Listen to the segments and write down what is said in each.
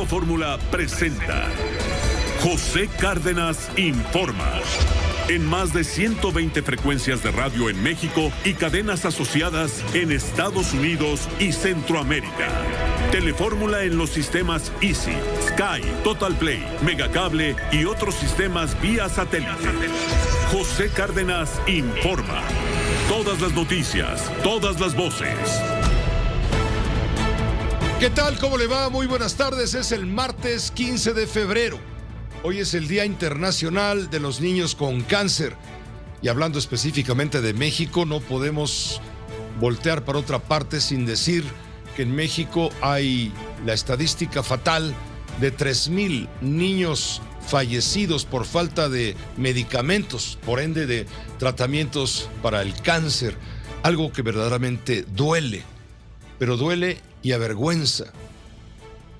Grupo Fórmula presenta José Cárdenas Informa. En más de 120 frecuencias de radio en México y cadenas asociadas en Estados Unidos y Centroamérica. Telefórmula en los sistemas Easy, Sky, Total Play, Megacable y otros sistemas vía satélite. José Cárdenas Informa. Todas las noticias, todas las voces. ¿Qué tal? ¿Cómo le va? Muy buenas tardes. Es el martes 15 de febrero. Hoy es el Día Internacional de los Niños con Cáncer. Y hablando específicamente de México, no podemos voltear para otra parte sin decir que en México hay la estadística fatal de 3,000 niños fallecidos por falta de medicamentos, por ende de tratamientos para el cáncer. Algo que verdaderamente duele, pero duele y avergüenza.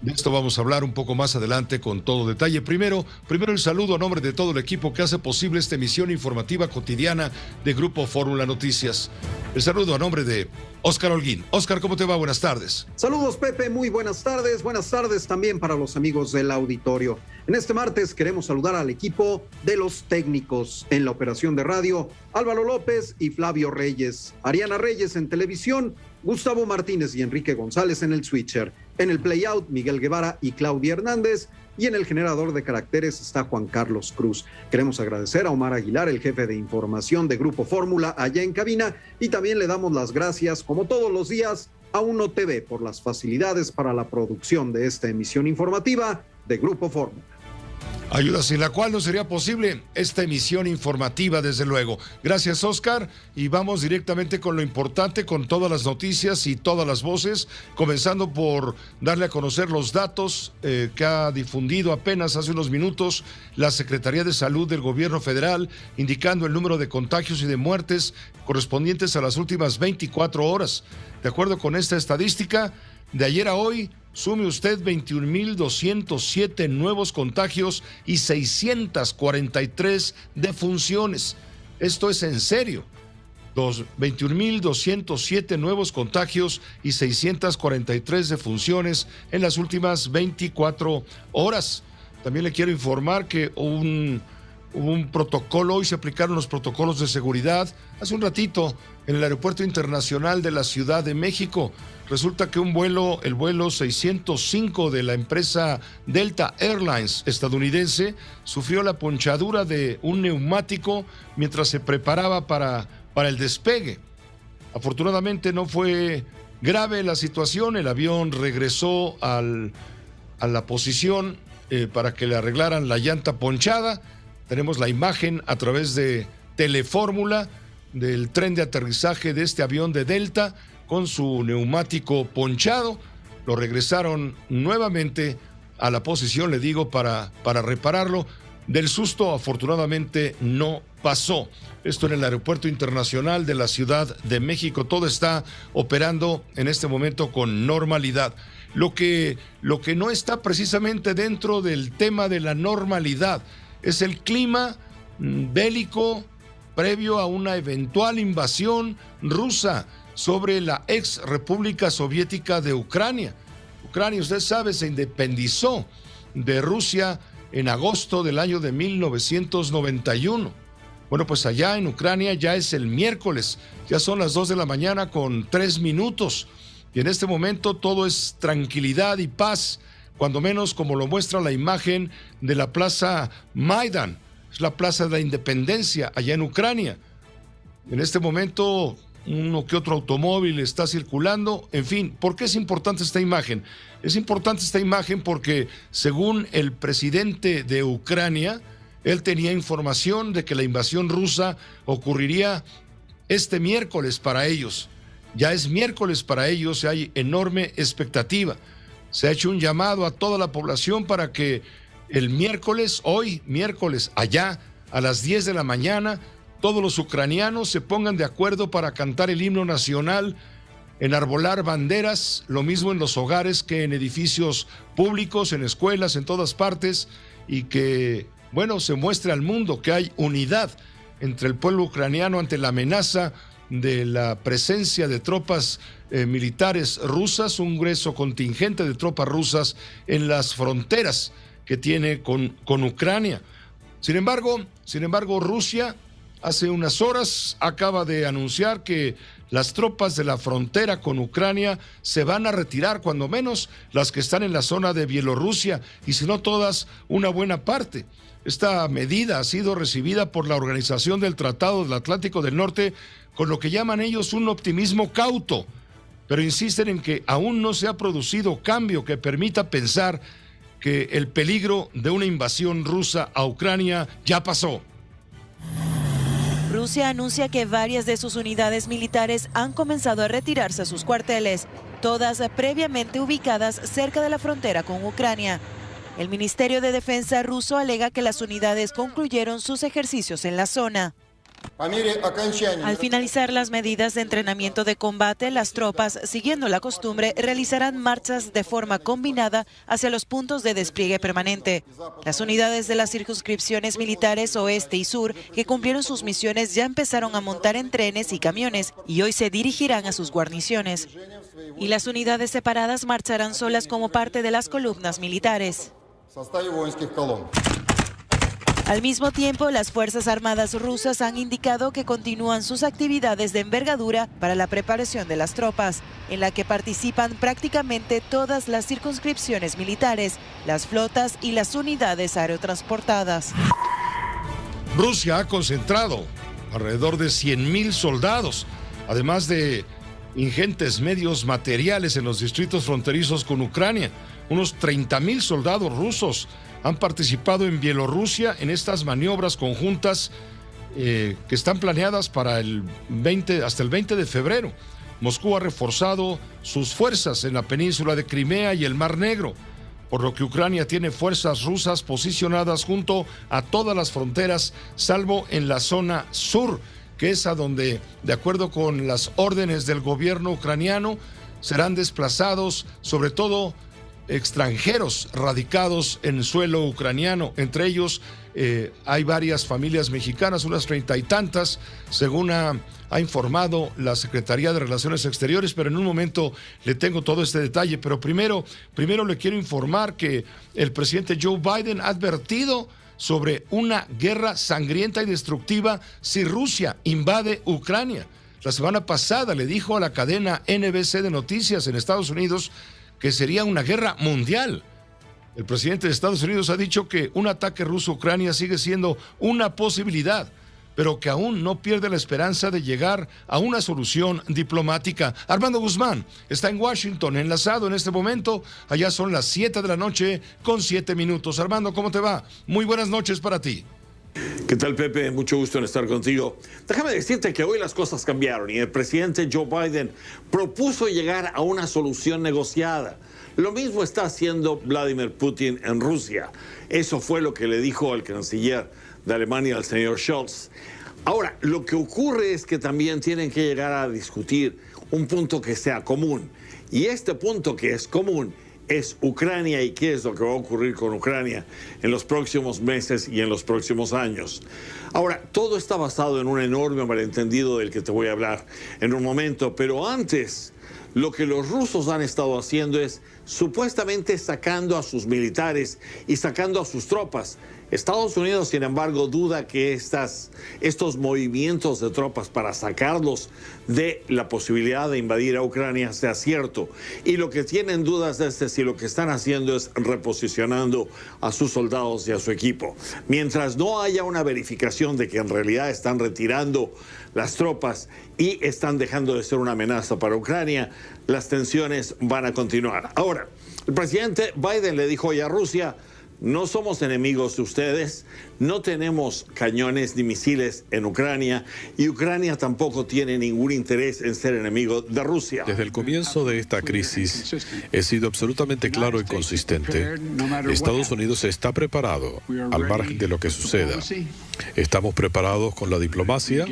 De esto vamos a hablar un poco más adelante con todo detalle. Primero el saludo a nombre de todo el equipo que hace posible esta emisión informativa cotidiana de Grupo Fórmula Noticias. El saludo a nombre de Óscar Holguín. Óscar, ¿cómo te va? Buenas tardes. Saludos, Pepe, muy buenas tardes. Buenas tardes también para los amigos del auditorio. En este martes queremos saludar al equipo de los técnicos en la operación de radio, Álvaro López y Flavio Reyes, Ariana Reyes en televisión, Gustavo Martínez y Enrique González en el switcher. En el playout, Miguel Guevara y Claudia Hernández. Y en el generador de caracteres está Juan Carlos Cruz. Queremos agradecer a Omar Aguilar, el jefe de información de Grupo Fórmula, allá en cabina. Y también le damos las gracias, como todos los días, a Uno TV por las facilidades para la producción de esta emisión informativa de Grupo Fórmula. Ayuda sin la cual no sería posible esta emisión informativa, desde luego. Gracias, Óscar, y vamos directamente con lo importante, con todas las noticias y todas las voces, comenzando por darle a conocer los datos que ha difundido apenas hace unos minutos la Secretaría de Salud del Gobierno Federal, indicando el número de contagios y de muertes correspondientes a las últimas 24 horas. De acuerdo con esta estadística, de ayer a hoy, sume usted 21,207 nuevos contagios y 643 defunciones. Esto es en serio. 21,207 nuevos contagios y 643 defunciones en las últimas 24 horas. También le quiero informar que hubo un protocolo, hoy se aplicaron los protocolos de seguridad. Hace un ratito, en el Aeropuerto Internacional de la Ciudad de México, resulta que el vuelo 605 de la empresa Delta Airlines estadounidense sufrió la ponchadura de un neumático mientras se preparaba para el despegue. Afortunadamente no fue grave la situación, el avión regresó a la posición para que le arreglaran la llanta ponchada. Tenemos la imagen a través de Telefórmula del tren de aterrizaje de este avión de Delta con su neumático ponchado. Lo regresaron nuevamente a la posición, le digo, para repararlo. Del susto, afortunadamente, no pasó. Esto en el Aeropuerto Internacional de la Ciudad de México. Todo está operando en este momento con normalidad. Lo que no está precisamente dentro del tema de la normalidad es el clima bélico previo a una eventual invasión rusa sobre la ex República Soviética de Ucrania. Ucrania, usted sabe, se independizó de Rusia en agosto del año de 1991. Bueno, pues allá en Ucrania ya es el miércoles, ya son las 2 de la mañana con 3 minutos. Y en este momento todo es tranquilidad y paz, cuando menos como lo muestra la imagen de la Plaza Maidan, es la Plaza de la Independencia allá en Ucrania. En este momento uno que otro automóvil está circulando, en fin. ¿Por qué es importante esta imagen? Es importante esta imagen porque, según el presidente de Ucrania, él tenía información de que la invasión rusa ocurriría este miércoles para ellos. Ya es miércoles para ellos, hay enorme expectativa. Se ha hecho un llamado a toda la población para que el miércoles, hoy miércoles, allá a las 10 de la mañana, todos los ucranianos se pongan de acuerdo para cantar el himno nacional, enarbolar banderas, lo mismo en los hogares que en edificios públicos, en escuelas, en todas partes, y que, bueno, se muestre al mundo que hay unidad entre el pueblo ucraniano ante la amenaza de la presencia de tropas militares rusas, un grueso contingente de tropas rusas en las fronteras que tiene con Ucrania. Sin embargo, Rusia hace unas horas acaba de anunciar que las tropas de la frontera con Ucrania se van a retirar, cuando menos las que están en la zona de Bielorrusia, y si no todas, una buena parte. Esta medida ha sido recibida por la Organización del Tratado del Atlántico del Norte con lo que llaman ellos un optimismo cauto, pero insisten en que aún no se ha producido cambio que permita pensar que el peligro de una invasión rusa a Ucrania ya pasó. Rusia anuncia que varias de sus unidades militares han comenzado a retirarse a sus cuarteles, todas previamente ubicadas cerca de la frontera con Ucrania. El Ministerio de Defensa ruso alega que las unidades concluyeron sus ejercicios en la zona. Al finalizar las medidas de entrenamiento de combate, las tropas, siguiendo la costumbre, realizarán marchas de forma combinada hacia los puntos de despliegue permanente. Las unidades de las circunscripciones militares oeste y sur, que cumplieron sus misiones, ya empezaron a montar en trenes y camiones y hoy se dirigirán a sus guarniciones. Y las unidades separadas marcharán solas como parte de las columnas militares. Al mismo tiempo, las Fuerzas Armadas rusas han indicado que continúan sus actividades de envergadura para la preparación de las tropas, en la que participan prácticamente todas las circunscripciones militares, las flotas y las unidades aerotransportadas. Rusia ha concentrado alrededor de 100,000 soldados, además de ingentes medios materiales en los distritos fronterizos con Ucrania. Unos 30,000 soldados rusos han participado en Bielorrusia en estas maniobras conjuntas que están planeadas para hasta el 20 de febrero. Moscú ha reforzado sus fuerzas en la península de Crimea y el Mar Negro, por lo que Ucrania tiene fuerzas rusas posicionadas junto a todas las fronteras, salvo en la zona sur, que es a donde, de acuerdo con las órdenes del gobierno ucraniano, serán desplazados sobre todo extranjeros radicados en suelo ucraniano. Entre ellos hay varias familias mexicanas, unas 30 y tantas, según ha informado la Secretaría de Relaciones Exteriores, pero en un momento le tengo todo este detalle. Pero primero le quiero informar que el presidente Joe Biden ha advertido sobre una guerra sangrienta y destructiva si Rusia invade Ucrania. La semana pasada le dijo a la cadena NBC de Noticias en Estados Unidos que sería una guerra mundial. El presidente de Estados Unidos ha dicho que un ataque ruso a Ucrania sigue siendo una posibilidad, pero que aún no pierde la esperanza de llegar a una solución diplomática. Armando Guzmán está en Washington, enlazado en este momento. Allá son las 7 de la noche con 7 minutos. Armando, ¿cómo te va? Muy buenas noches para ti. ¿Qué tal, Pepe? Mucho gusto en estar contigo. Déjame decirte que hoy las cosas cambiaron y el presidente Joe Biden propuso llegar a una solución negociada. Lo mismo está haciendo Vladimir Putin en Rusia. Eso fue lo que le dijo al canciller de Alemania, al señor Scholz. Ahora, lo que ocurre es que también tienen que llegar a discutir un punto que sea común. Y este punto que es común es Ucrania y qué es lo que va a ocurrir con Ucrania en los próximos meses y en los próximos años. Ahora, todo está basado en un enorme malentendido del que te voy a hablar en un momento, pero antes, lo que los rusos han estado haciendo es supuestamente sacando a sus militares y sacando a sus tropas. Estados Unidos, sin embargo, duda que estos movimientos de tropas para sacarlos de la posibilidad de invadir a Ucrania sea cierto. Y lo que tienen dudas es si lo que están haciendo es reposicionando a sus soldados y a su equipo. Mientras no haya una verificación de que en realidad están retirando las tropas y están dejando de ser una amenaza para Ucrania, las tensiones van a continuar. Ahora, el presidente Biden le dijo hoy a Rusia: no somos enemigos de ustedes, no tenemos cañones ni misiles en Ucrania y Ucrania tampoco tiene ningún interés en ser enemigo de Rusia. Desde el comienzo de esta crisis he sido absolutamente claro y consistente. Estados Unidos está preparado al margen de lo que suceda. Estamos preparados con la diplomacia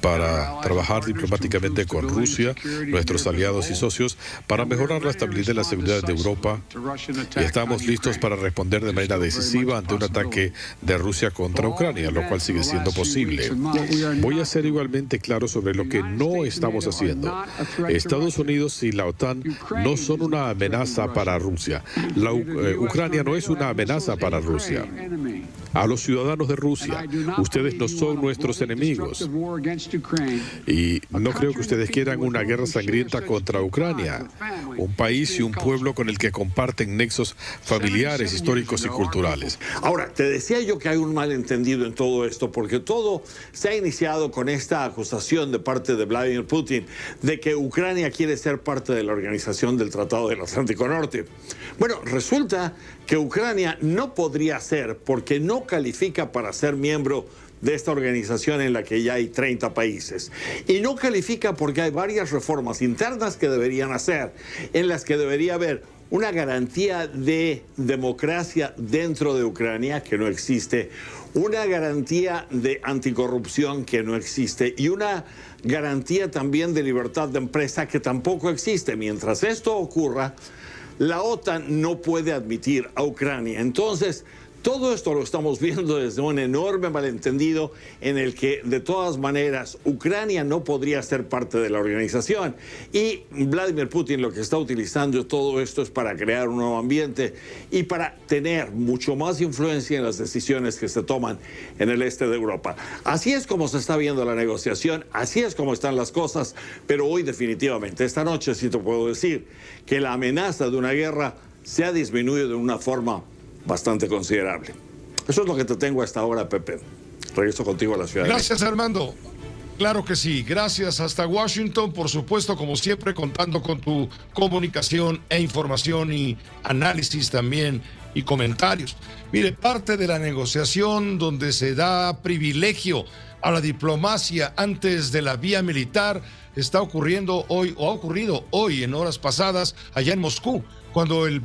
para trabajar diplomáticamente con Rusia, nuestros aliados y socios, para mejorar la estabilidad y la seguridad de Europa. Y estamos listos para responder de manera decisiva ante un ataque de Rusia contra Ucrania, lo cual sigue siendo posible. Voy a ser igualmente claro sobre lo que no estamos haciendo. Estados Unidos y la OTAN no son una amenaza para Rusia. Ucrania no es una amenaza para Rusia. A los ciudadanos de Rusia, ustedes no son nuestros enemigos. Y no creo que ustedes quieran una guerra sangrienta contra Ucrania, un país y un pueblo con el que comparten nexos familiares, históricos y culturales. Ahora, te decía yo que hay un malentendido en todo esto, porque todo se ha iniciado con esta acusación de parte de Vladimir Putin de que Ucrania quiere ser parte de la Organización del Tratado del Atlántico Norte. Bueno, resulta que Ucrania no podría ser porque no califica para ser miembro de esta organización en la que ya hay 30 países. Y no califica porque hay varias reformas internas que deberían hacer, en las que debería haber una garantía de democracia dentro de Ucrania, que no existe, una garantía de anticorrupción, que no existe, y una garantía también de libertad de empresa, que tampoco existe. Mientras esto ocurra, la OTAN no puede admitir a Ucrania. Entonces, todo esto lo estamos viendo desde un enorme malentendido en el que, de todas maneras, Ucrania no podría ser parte de la organización. Y Vladimir Putin lo que está utilizando todo esto es para crear un nuevo ambiente y para tener mucho más influencia en las decisiones que se toman en el este de Europa. Así es como se está viendo la negociación, así es como están las cosas, pero hoy definitivamente, esta noche sí te puedo decir que la amenaza de una guerra se ha disminuido de una forma bastante considerable. Eso es lo que te tengo hasta ahora, Pepe. Regreso contigo a la ciudad. Gracias, Armando. Claro que sí. Gracias hasta Washington. Por supuesto, como siempre, contando con tu comunicación e información y análisis también y comentarios. Mire, parte de la negociación donde se da privilegio a la diplomacia antes de la vía militar está ocurriendo hoy, o ha ocurrido hoy en horas pasadas allá en Moscú, cuando el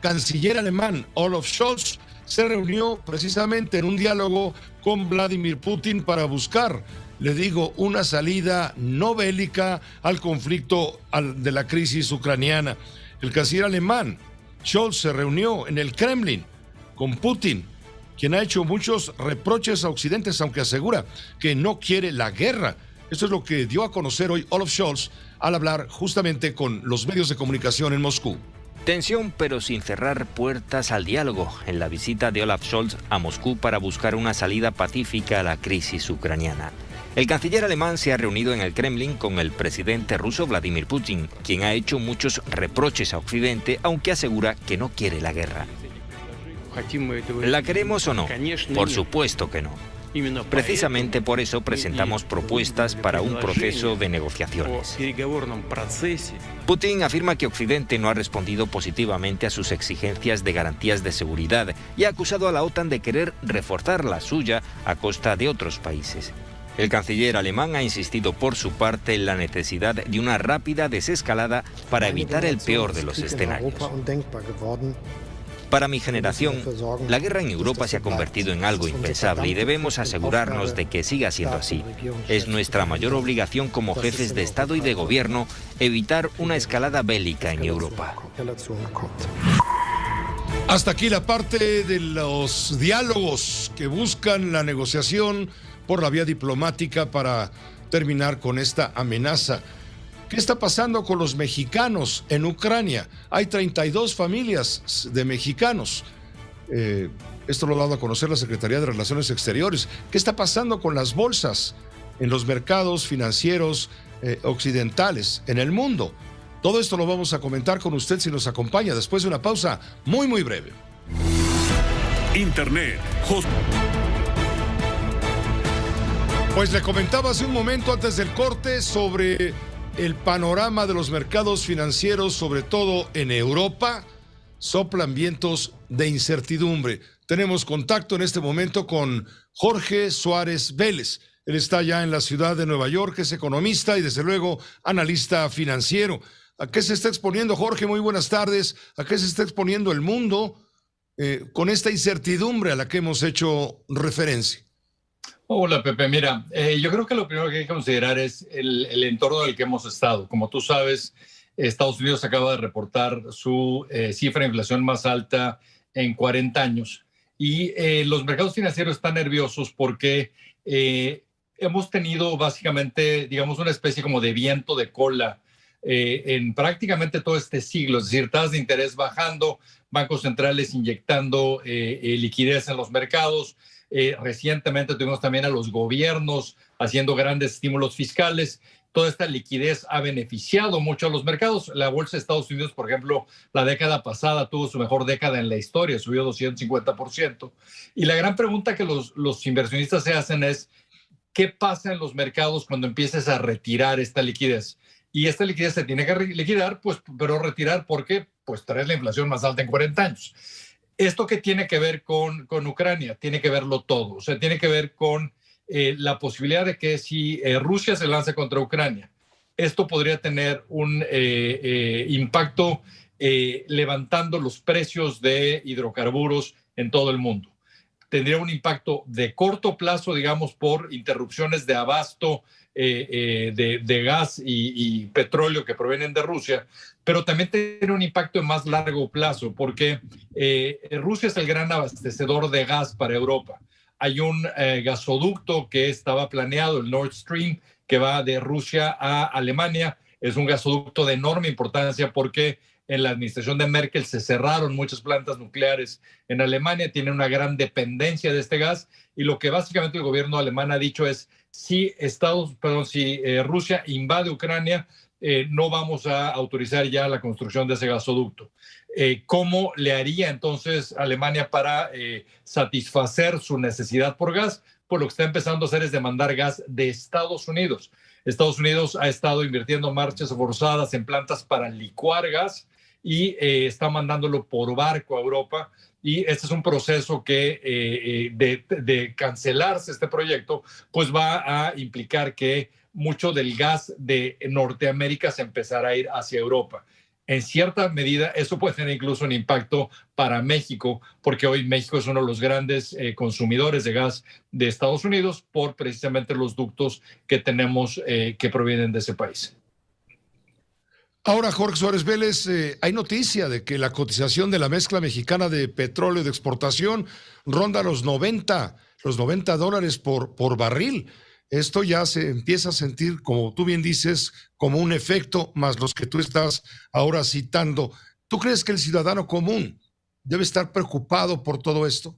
canciller alemán Olaf Scholz se reunió precisamente en un diálogo con Vladimir Putin para buscar, le digo, una salida no bélica al conflicto de la crisis ucraniana. El canciller alemán Scholz se reunió en el Kremlin con Putin, quien ha hecho muchos reproches a Occidente, aunque asegura que no quiere la guerra. Esto es lo que dio a conocer hoy Olaf Scholz al hablar justamente con los medios de comunicación en Moscú. Tensión, pero sin cerrar puertas al diálogo en la visita de Olaf Scholz a Moscú para buscar una salida pacífica a la crisis ucraniana. El canciller alemán se ha reunido en el Kremlin con el presidente ruso Vladimir Putin, quien ha hecho muchos reproches a Occidente, aunque asegura que no quiere la guerra. ¿La queremos o no? Por supuesto que no. Precisamente por eso presentamos propuestas para un proceso de negociaciones. Putin afirma que Occidente no ha respondido positivamente a sus exigencias de garantías de seguridad y ha acusado a la OTAN de querer reforzar la suya a costa de otros países. El canciller alemán ha insistido por su parte en la necesidad de una rápida desescalada para evitar el peor de los escenarios. Para mi generación, la guerra en Europa se ha convertido en algo impensable y debemos asegurarnos de que siga siendo así. Es nuestra mayor obligación como jefes de Estado y de Gobierno evitar una escalada bélica en Europa. Hasta aquí la parte de los diálogos que buscan la negociación por la vía diplomática para terminar con esta amenaza. ¿Qué está pasando con los mexicanos en Ucrania? Hay 32 familias de mexicanos. Esto lo ha dado a conocer la Secretaría de Relaciones Exteriores. ¿Qué está pasando con las bolsas en los mercados financieros occidentales en el mundo? Todo esto lo vamos a comentar con usted si nos acompaña después de una pausa muy, muy breve. Internet. Pues le comentaba hace un momento antes del corte sobre el panorama de los mercados financieros, sobre todo en Europa. Soplan vientos de incertidumbre. Tenemos contacto en este momento con Jorge Suárez Vélez. Él está ya en la ciudad de Nueva York, es economista y desde luego analista financiero. ¿A qué se está exponiendo, Jorge? Muy buenas tardes. ¿A qué se está exponiendo el mundo con esta incertidumbre a la que hemos hecho referencia? Hola, Pepe. Mira, yo creo que lo primero que hay que considerar es el entorno en el que hemos estado. Como tú sabes, Estados Unidos acaba de reportar su cifra de inflación más alta en 40 años. Y los mercados financieros están nerviosos porque hemos tenido básicamente, digamos, una especie como de viento de cola en prácticamente todo este siglo. Es decir, tasas de interés bajando, bancos centrales inyectando liquidez en los mercados. Recientemente tuvimos también a los gobiernos haciendo grandes estímulos fiscales. Toda esta liquidez ha beneficiado mucho a los mercados. La bolsa de Estados Unidos, por ejemplo, la década pasada tuvo su mejor década en la historia, subió 250%. Y la gran pregunta que los inversionistas se hacen es, ¿qué pasa en los mercados cuando empieces a retirar esta liquidez? Y esta liquidez se tiene que liquidar, pues, pero retirar porque pues traes la inflación más alta en 40 años. ¿Esto qué tiene que ver con Ucrania? Tiene que verlo todo. O sea, tiene que ver con la posibilidad de que si Rusia se lanza contra Ucrania, esto podría tener un impacto levantando los precios de hidrocarburos en todo el mundo. Tendría un impacto de corto plazo, digamos, por interrupciones de abasto de gas y petróleo que provienen de Rusia, pero también tiene un impacto de más largo plazo, porque Rusia es el gran abastecedor de gas para Europa. Hay un gasoducto que estaba planeado, el Nord Stream, que va de Rusia a Alemania. Es un gasoducto de enorme importancia porque en la administración de Merkel se cerraron muchas plantas nucleares en Alemania, tienen una gran dependencia de este gas, y lo que básicamente el gobierno alemán ha dicho es, si Rusia invade Ucrania, no vamos a autorizar ya la construcción de ese gasoducto. ¿Cómo le haría entonces Alemania para satisfacer su necesidad por gas? Pues lo que está empezando a hacer es demandar gas de Estados Unidos. Estados Unidos ha estado invirtiendo marchas forzadas en plantas para licuar gas y está mandándolo por barco a Europa. Y este es un proceso que de cancelarse este proyecto, pues va a implicar que mucho del gas de Norteamérica se empezará a ir hacia Europa. En cierta medida, eso puede tener incluso un impacto para México, porque hoy México es uno de los grandes consumidores de gas de Estados Unidos por precisamente los ductos que tenemos que provienen de ese país. Ahora, Jorge Suárez Vélez, hay noticia de que la cotización de la mezcla mexicana de petróleo de exportación ronda los $90 por barril. Esto ya se empieza a sentir, como tú bien dices, como un efecto, más los que tú estás ahora citando. ¿Tú crees que el ciudadano común debe estar preocupado por todo esto?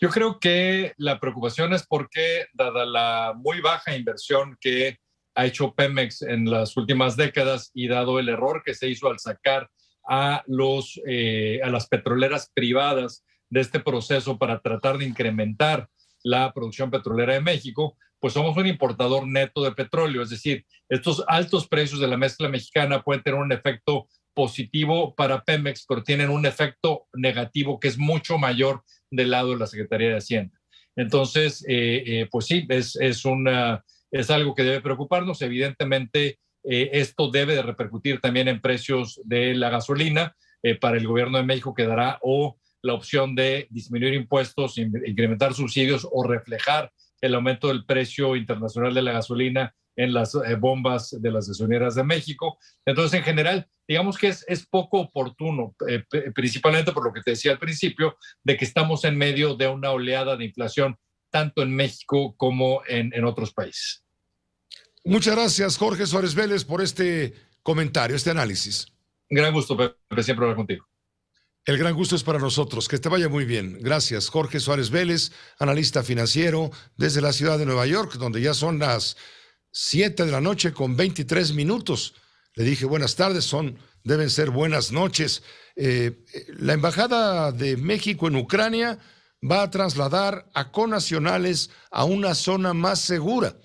Yo creo que la preocupación es porque, dada la muy baja inversión que ha hecho Pemex en las últimas décadas y dado el error que se hizo al sacar a las petroleras privadas de este proceso para tratar de incrementar la producción petrolera de México, pues somos un importador neto de petróleo. Es decir, estos altos precios de la mezcla mexicana pueden tener un efecto positivo para Pemex, pero tienen un efecto negativo que es mucho mayor del lado de la Secretaría de Hacienda. Entonces, pues sí, es algo que debe preocuparnos. Evidentemente, esto debe de repercutir también en precios de la gasolina. Para el gobierno de México quedará o la opción de disminuir impuestos, incrementar subsidios o reflejar el aumento del precio internacional de la gasolina en las bombas de las gasolineras de México. Entonces, en general, digamos que es poco oportuno, principalmente por lo que te decía al principio, de que estamos en medio de una oleada de inflación, tanto en México como en otros países. Muchas gracias, Jorge Suárez Vélez, por este comentario, este análisis. Gran gusto, Pepe, siempre hablar contigo. El gran gusto es para nosotros. Que te vaya muy bien. Gracias, Jorge Suárez Vélez, analista financiero desde la ciudad de Nueva York, donde ya son las 7 de la noche con 23 minutos. Le dije buenas tardes, deben ser buenas noches. La Embajada de México en Ucrania va a trasladar a connacionales a una zona más segura.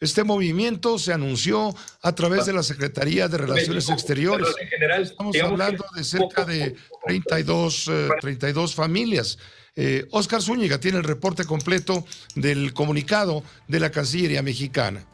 Este movimiento se anunció a través de la Secretaría de Relaciones Exteriores. Estamos hablando de cerca de 32 familias. Óscar Zúñiga tiene el reporte completo del comunicado de la Cancillería mexicana.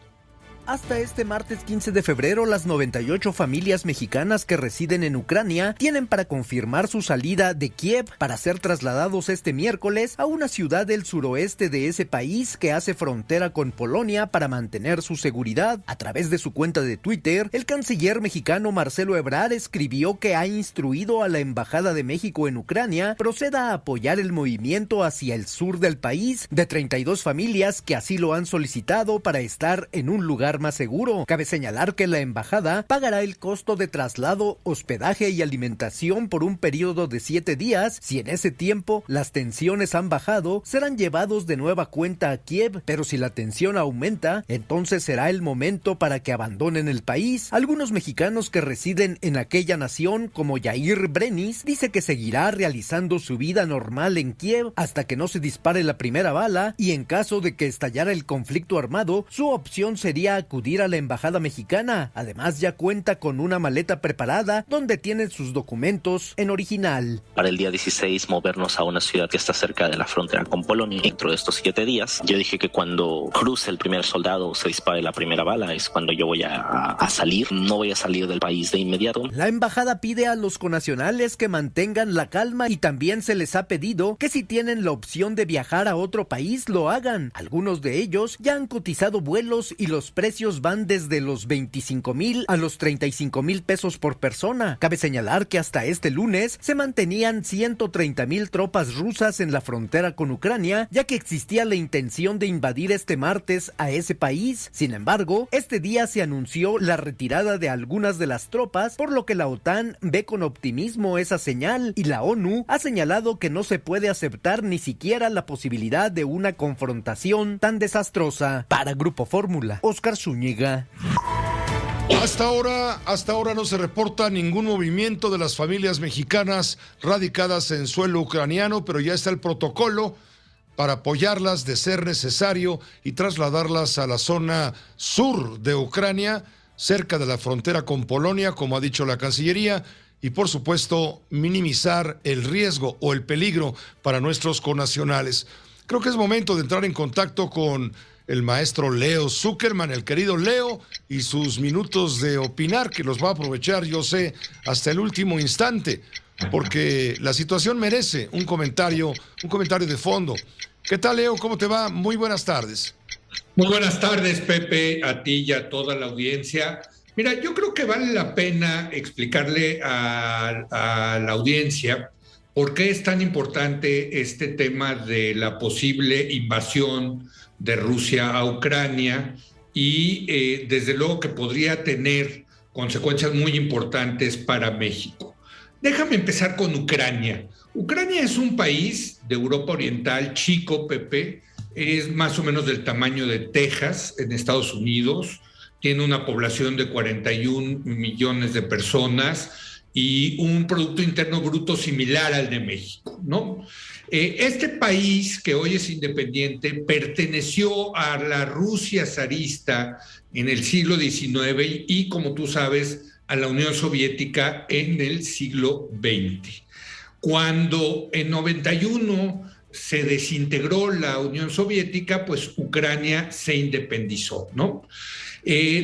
Hasta este martes 15 de febrero, las 98 familias mexicanas que residen en Ucrania tienen para confirmar su salida de Kiev para ser trasladados este miércoles a una ciudad del suroeste de ese país que hace frontera con Polonia para mantener su seguridad. A través de su cuenta de Twitter, el canciller mexicano Marcelo Ebrard escribió que ha instruido a la Embajada de México en Ucrania proceda a apoyar el movimiento hacia el sur del país de 32 familias que así lo han solicitado para estar en un lugar más seguro. Cabe señalar que la embajada pagará el costo de traslado, hospedaje y alimentación por un periodo de 7 días. Si en ese tiempo las tensiones han bajado, serán llevados de nueva cuenta a Kiev, pero si la tensión aumenta, entonces será el momento para que abandonen el país. Algunos mexicanos que residen en aquella nación, como Yair Brenis, dice que seguirá realizando su vida normal en Kiev hasta que no se dispare la primera bala, y en caso de que estallara el conflicto armado, su opción sería acudir a la embajada mexicana. Además, ya cuenta con una maleta preparada donde tienen sus documentos en original. Para el día 16 movernos a una ciudad que está cerca de la frontera con Polonia. Dentro de estos 7 días, yo dije que cuando cruce el primer soldado, se dispare la primera bala, es cuando yo voy a salir. No voy a salir del país de inmediato. La embajada pide a los connacionales que mantengan la calma y también se les ha pedido que si tienen la opción de viajar a otro país, lo hagan. Algunos de ellos ya han cotizado vuelos y los precios van desde los 25,000 a los 35,000 pesos por persona. Cabe señalar que hasta este lunes se mantenían 130,000 tropas rusas en la frontera con Ucrania, ya que existía la intención de invadir este martes a ese país. Sin embargo, este día se anunció la retirada de algunas de las tropas, por lo que la OTAN ve con optimismo esa señal, y la ONU ha señalado que no se puede aceptar ni siquiera la posibilidad de una confrontación tan desastrosa. Para Grupo Fórmula, Oscar Zúñiga. Hasta ahora no se reporta ningún movimiento de las familias mexicanas radicadas en suelo ucraniano, pero ya está el protocolo para apoyarlas de ser necesario y trasladarlas a la zona sur de Ucrania, cerca de la frontera con Polonia, como ha dicho la Cancillería, y por supuesto minimizar el riesgo o el peligro para nuestros connacionales. Creo que es momento de entrar en contacto con el maestro Leo Zuckerman, el querido Leo, y sus minutos de opinar, que los va a aprovechar, yo sé, hasta el último instante, porque la situación merece un comentario de fondo. ¿Qué tal, Leo? ¿Cómo te va? Muy buenas tardes. Muy buenas tardes, Pepe, a ti y a toda la audiencia. Mira, yo creo que vale la pena explicarle a la audiencia por qué es tan importante este tema de la posible invasión de Rusia a Ucrania y desde luego que podría tener consecuencias muy importantes para México. Déjame empezar con Ucrania. Ucrania es un país de Europa Oriental chico, Pepe, es más o menos del tamaño de Texas en Estados Unidos, tiene una población de 41 millones de personas y un Producto Interno Bruto similar al de México, ¿no? Este país, que hoy es independiente, perteneció a la Rusia zarista en el siglo XIX y, como tú sabes, a la Unión Soviética en el siglo XX. Cuando en 91 se desintegró la Unión Soviética, pues Ucrania se independizó, ¿no?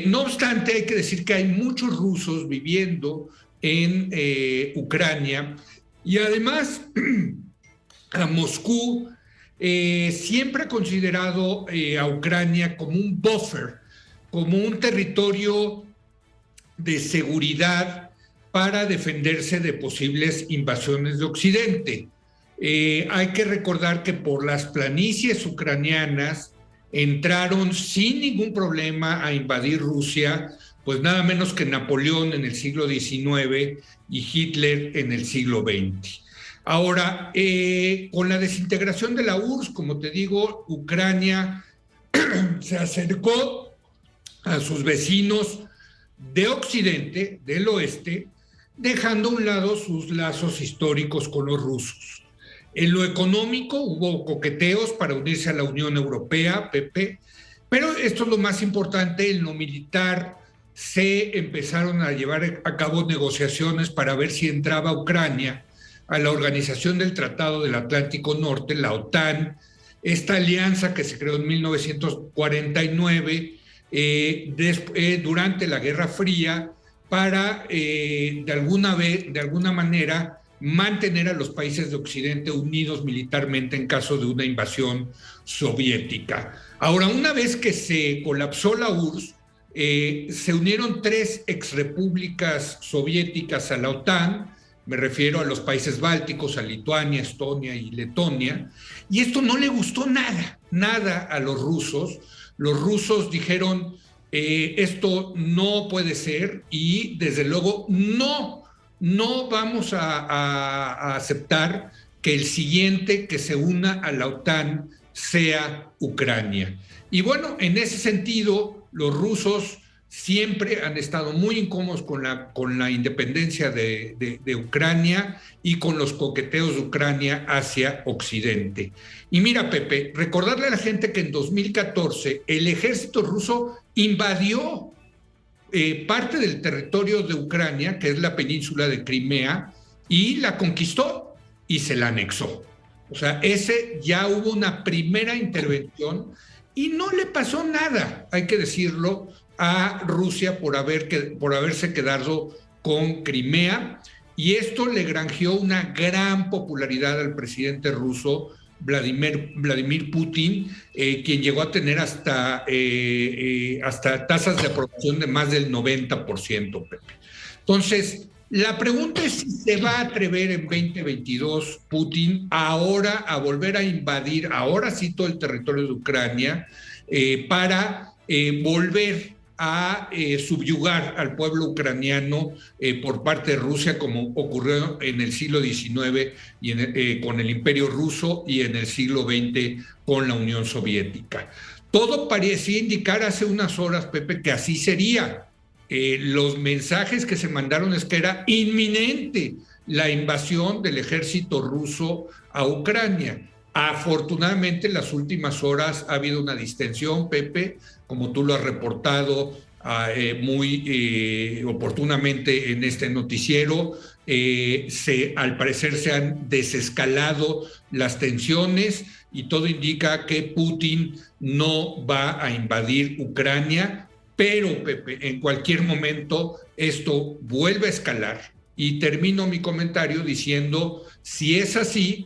No obstante, hay que decir que hay muchos rusos viviendo en Ucrania y además a Moscú siempre ha considerado a Ucrania como un buffer, como un territorio de seguridad para defenderse de posibles invasiones de Occidente. Hay que recordar que por las planicies ucranianas entraron sin ningún problema a invadir Rusia, pues nada menos que Napoleón en el siglo XIX y Hitler en el siglo XX. Ahora, con la desintegración de la URSS, como te digo, Ucrania se acercó a sus vecinos de Occidente, del oeste, dejando a un lado sus lazos históricos con los rusos. En lo económico hubo coqueteos para unirse a la Unión Europea, Pepe, pero esto es lo más importante. En lo militar se empezaron a llevar a cabo negociaciones para ver si entraba Ucrania a la Organización del Tratado del Atlántico Norte, la OTAN, esta alianza que se creó en 1949 durante la Guerra Fría para, de alguna manera, mantener a los países de Occidente unidos militarmente en caso de una invasión soviética. Ahora, una vez que se colapsó la URSS, se unieron 3 exrepúblicas soviéticas a la OTAN. Me refiero a los países bálticos, a Lituania, Estonia y Letonia, y esto no le gustó nada a los rusos. Los rusos dijeron, esto no puede ser, y desde luego no vamos a aceptar que el siguiente que se una a la OTAN sea Ucrania. Y bueno, en ese sentido, los rusos siempre han estado muy incómodos con la independencia de Ucrania y con los coqueteos de Ucrania hacia Occidente. Y mira, Pepe, recordarle a la gente que en 2014 el ejército ruso invadió parte del territorio de Ucrania, que es la península de Crimea, y la conquistó y se la anexó. O sea, ya hubo una primera intervención y no le pasó nada, hay que decirlo, a Rusia por haberse quedado con Crimea, y esto le granjeó una gran popularidad al presidente ruso Vladimir Putin, quien llegó a tener hasta tasas de aprobación de más del 90%, Pepe. Entonces, la pregunta es si se va a atrever en 2022 Putin ahora a volver a invadir, ahora sí, todo el territorio de Ucrania, para volver a subyugar al pueblo ucraniano por parte de Rusia, como ocurrió en el siglo XIX con el Imperio Ruso, y en el siglo XX con la Unión Soviética. Todo parecía indicar hace unas horas, Pepe, que así sería. Los mensajes que se mandaron es que era inminente la invasión del ejército ruso a Ucrania. Afortunadamente, en las últimas horas ha habido una distensión, Pepe, como tú lo has reportado muy oportunamente en este noticiero. Al parecer se han desescalado las tensiones y todo indica que Putin no va a invadir Ucrania, pero, Pepe, en cualquier momento esto vuelve a escalar. Y termino mi comentario diciendo, si es así,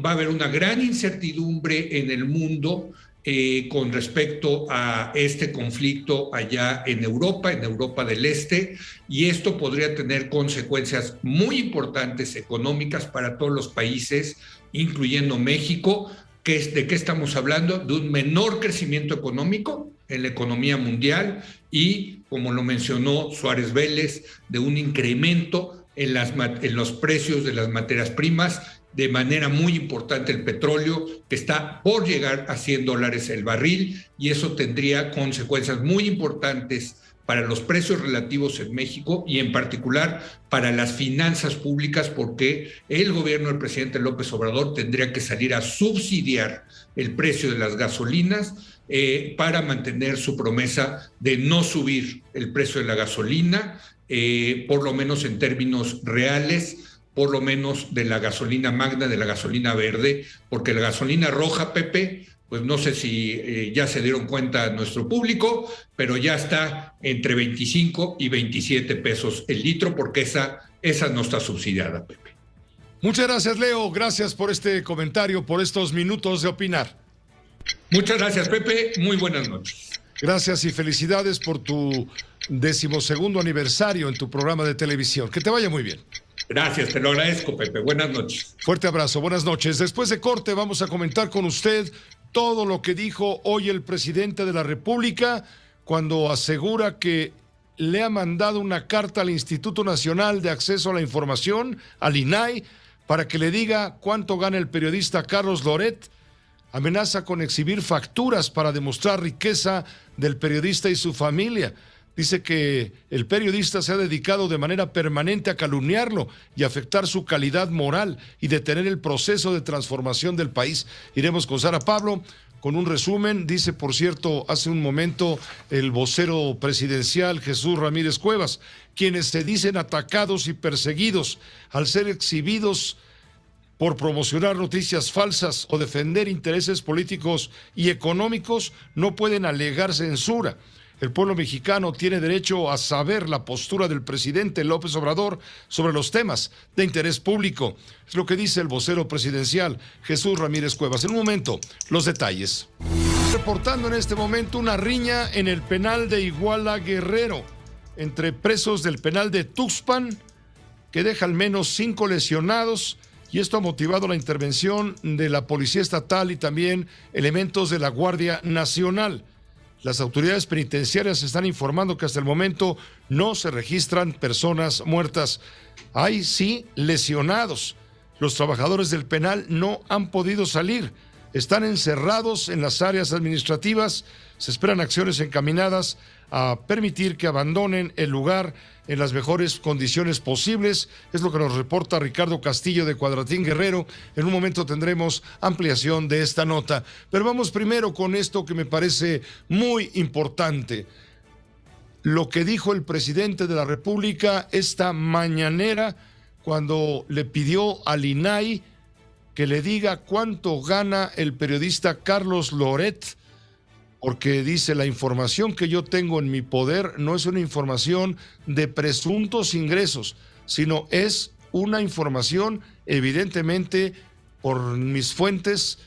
va a haber una gran incertidumbre en el mundo con respecto a este conflicto allá en Europa del Este, y esto podría tener consecuencias muy importantes económicas para todos los países, incluyendo México. ¿De qué estamos hablando? De un menor crecimiento económico en la economía mundial y, como lo mencionó Suárez Vélez, de un incremento en los precios de las materias primas, de manera muy importante el petróleo, que está por llegar a $100 el barril, y eso tendría consecuencias muy importantes para los precios relativos en México y en particular para las finanzas públicas, porque el gobierno del presidente López Obrador tendría que salir a subsidiar el precio de las gasolinas para mantener su promesa de no subir el precio de la gasolina, por lo menos en términos reales, por lo menos de la gasolina magna, de la gasolina verde, porque la gasolina roja, Pepe, pues no sé si ya se dieron cuenta nuestro público, pero ya está entre 25 y 27 pesos el litro, porque esa no está subsidiada, Pepe. Muchas gracias, Leo. Gracias por este comentario, por estos minutos de opinar. Muchas gracias, Pepe. Muy buenas noches. Gracias y felicidades por tu 12º aniversario en tu programa de televisión. Que te vaya muy bien. Gracias, te lo agradezco, Pepe. Buenas noches. Fuerte abrazo, buenas noches. Después de corte vamos a comentar con usted todo lo que dijo hoy el presidente de la República cuando asegura que le ha mandado una carta al Instituto Nacional de Acceso a la Información, al INAI, para que le diga cuánto gana el periodista Carlos Loret. Amenaza con exhibir facturas para demostrar riqueza del periodista y su familia. Dice que el periodista se ha dedicado de manera permanente a calumniarlo y afectar su calidad moral y detener el proceso de transformación del país. Iremos con Sara Pablo con un resumen. Dice, por cierto, hace un momento el vocero presidencial Jesús Ramírez Cuevas, quienes se dicen atacados y perseguidos al ser exhibidos por promocionar noticias falsas o defender intereses políticos y económicos no pueden alegar censura. El pueblo mexicano tiene derecho a saber la postura del presidente López Obrador sobre los temas de interés público. Es lo que dice el vocero presidencial, Jesús Ramírez Cuevas. En un momento, los detalles. Reportando en este momento una riña en el penal de Iguala Guerrero entre presos del penal de Tuxpan, que deja al menos 5 lesionados, y esto ha motivado la intervención de la Policía Estatal y también elementos de la Guardia Nacional. Las autoridades penitenciarias están informando que hasta el momento no se registran personas muertas. Hay sí lesionados. Los trabajadores del penal no han podido salir. Están encerrados en las áreas administrativas. Se esperan acciones encaminadas a permitir que abandonen el lugar en las mejores condiciones posibles. Es lo que nos reporta Ricardo Castillo de Cuadratín Guerrero. En un momento tendremos ampliación de esta nota. Pero vamos primero con esto que me parece muy importante. Lo que dijo el presidente de la República esta mañanera cuando le pidió al INAI que le diga cuánto gana el periodista Carlos Loret, porque dice: la información que yo tengo en mi poder no es una información de presuntos ingresos, sino es una información evidentemente por mis fuentes,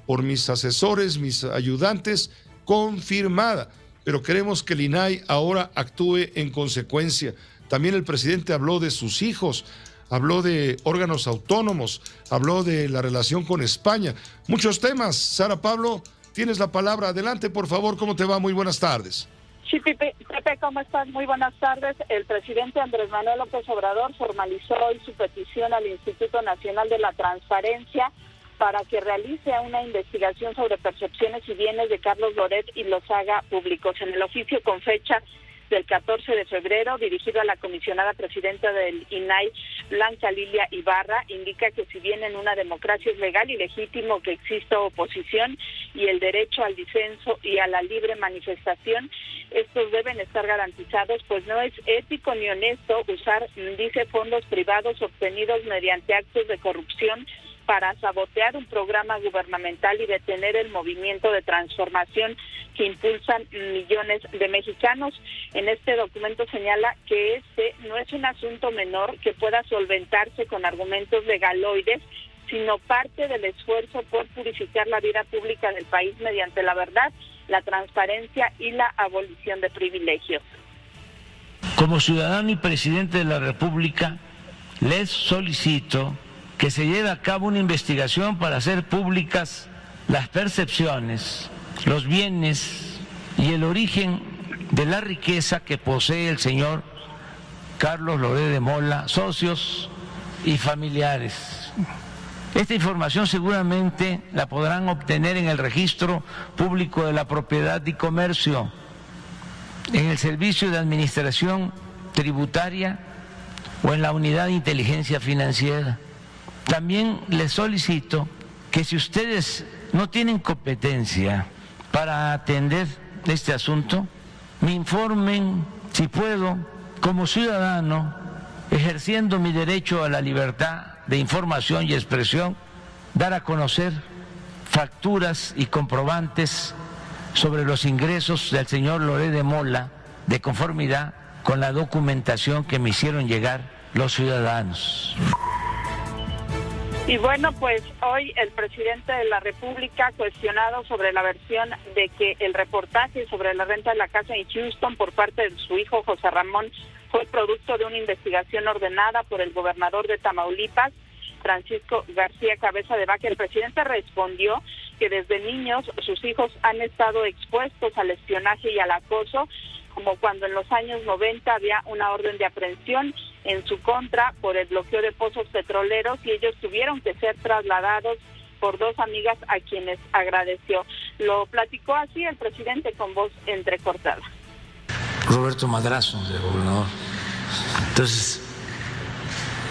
por mis asesores, mis ayudantes, confirmada. Pero queremos que el INAI ahora actúe en consecuencia. También el presidente habló de sus hijos, habló de órganos autónomos, habló de la relación con España. Muchos temas. Sara Pablo, tienes la palabra. Adelante, por favor. ¿Cómo te va? Muy buenas tardes. Sí, Pepe, ¿cómo estás? Muy buenas tardes. El presidente Andrés Manuel López Obrador formalizó hoy su petición al Instituto Nacional de la Transparencia para que realice una investigación sobre percepciones y bienes de Carlos Loret y los haga públicos. En el oficio con fecha del 14 de febrero, dirigido a la comisionada presidenta del INAI, Blanca Lilia Ibarra, indica que si bien en una democracia es legal y legítimo que exista oposición y el derecho al disenso y a la libre manifestación, estos deben estar garantizados, pues no es ético ni honesto usar, dice, fondos privados obtenidos mediante actos de corrupción para sabotear un programa gubernamental y detener el movimiento de transformación que impulsan millones de mexicanos. En este documento señala que este no es un asunto menor que pueda solventarse con argumentos legaloides, sino parte del esfuerzo por purificar la vida pública del país mediante la verdad, la transparencia y la abolición de privilegios. Como ciudadano y presidente de la República, les solicito que se lleve a cabo una investigación para hacer públicas las percepciones, los bienes y el origen de la riqueza que posee el señor Carlos Loret de Mola, socios y familiares. Esta información seguramente la podrán obtener en el Registro Público de la Propiedad y Comercio, en el Servicio de Administración Tributaria o en la Unidad de Inteligencia Financiera. También les solicito que si ustedes no tienen competencia para atender este asunto, me informen, si puedo, como ciudadano, ejerciendo mi derecho a la libertad de información y expresión, dar a conocer facturas y comprobantes sobre los ingresos del señor Loret de Mola, de conformidad con la documentación que me hicieron llegar los ciudadanos. Y bueno, pues hoy el presidente de la República, cuestionado sobre la versión de que el reportaje sobre la renta de la casa en Houston por parte de su hijo José Ramón fue producto de una investigación ordenada por el gobernador de Tamaulipas, Francisco García Cabeza de Vaca, el presidente respondió que desde niños sus hijos han estado expuestos al espionaje y al acoso, como cuando en los años 90 había una orden de aprehensión en su contra por el bloqueo de pozos petroleros y ellos tuvieron que ser trasladados por dos amigas a quienes agradeció. Lo platicó así el presidente con voz entrecortada. Roberto Madrazo, el gobernador. Entonces,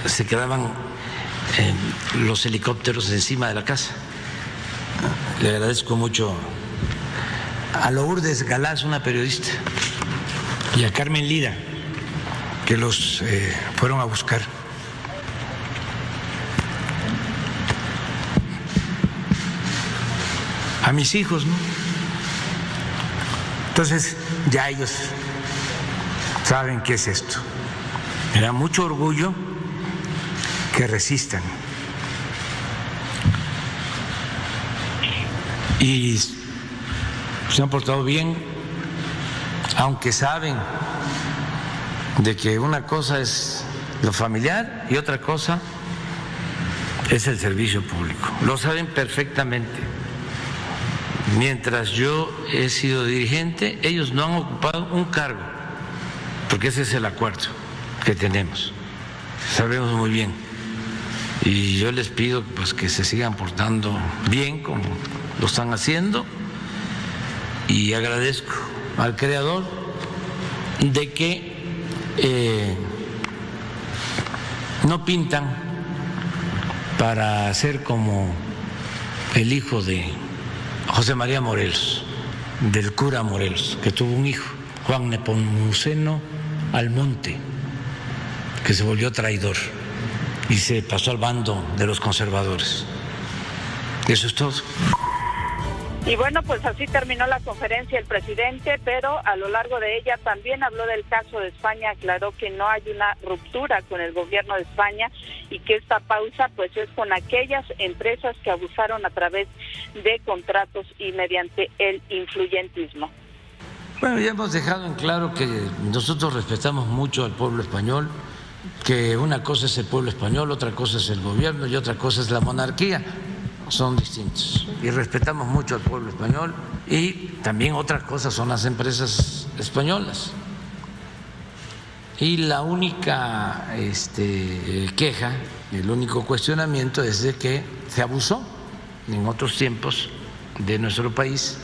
se quedaban los helicópteros encima de la casa. Le agradezco mucho a Lourdes Galaz, una periodista, y a Carmen Lira, que los fueron a buscar. a mis hijos, ¿no? Entonces ya ellos saben qué es esto. Me da mucho orgullo que resistan. Y se han portado bien, aunque saben de que una cosa es lo familiar y otra cosa es el servicio público. Lo saben perfectamente. Mientras yo he sido dirigente, ellos no han ocupado un cargo, porque ese es el acuerdo que tenemos. Sabemos muy bien. Y yo les pido pues que se sigan portando bien como lo están haciendo, y agradezco al Creador de que no pintan para ser como el hijo de José María Morelos, del cura Morelos, que tuvo un hijo, Juan Nepomuceno Almonte, que se volvió traidor y se pasó al bando de los conservadores. Eso es todo. Y bueno, pues así terminó la conferencia el presidente, pero a lo largo de ella también habló del caso de España, aclaró que no hay una ruptura con el gobierno de España y que esta pausa pues es con aquellas empresas que abusaron a través de contratos y mediante el influyentismo. Bueno, ya hemos dejado en claro que nosotros respetamos mucho al pueblo español, que una cosa es el pueblo español, otra cosa es el gobierno y otra cosa es la monarquía. Son distintos y respetamos mucho al pueblo español, y también otras cosas son las empresas españolas. Y la única queja, el único cuestionamiento es de que se abusó en otros tiempos de nuestro país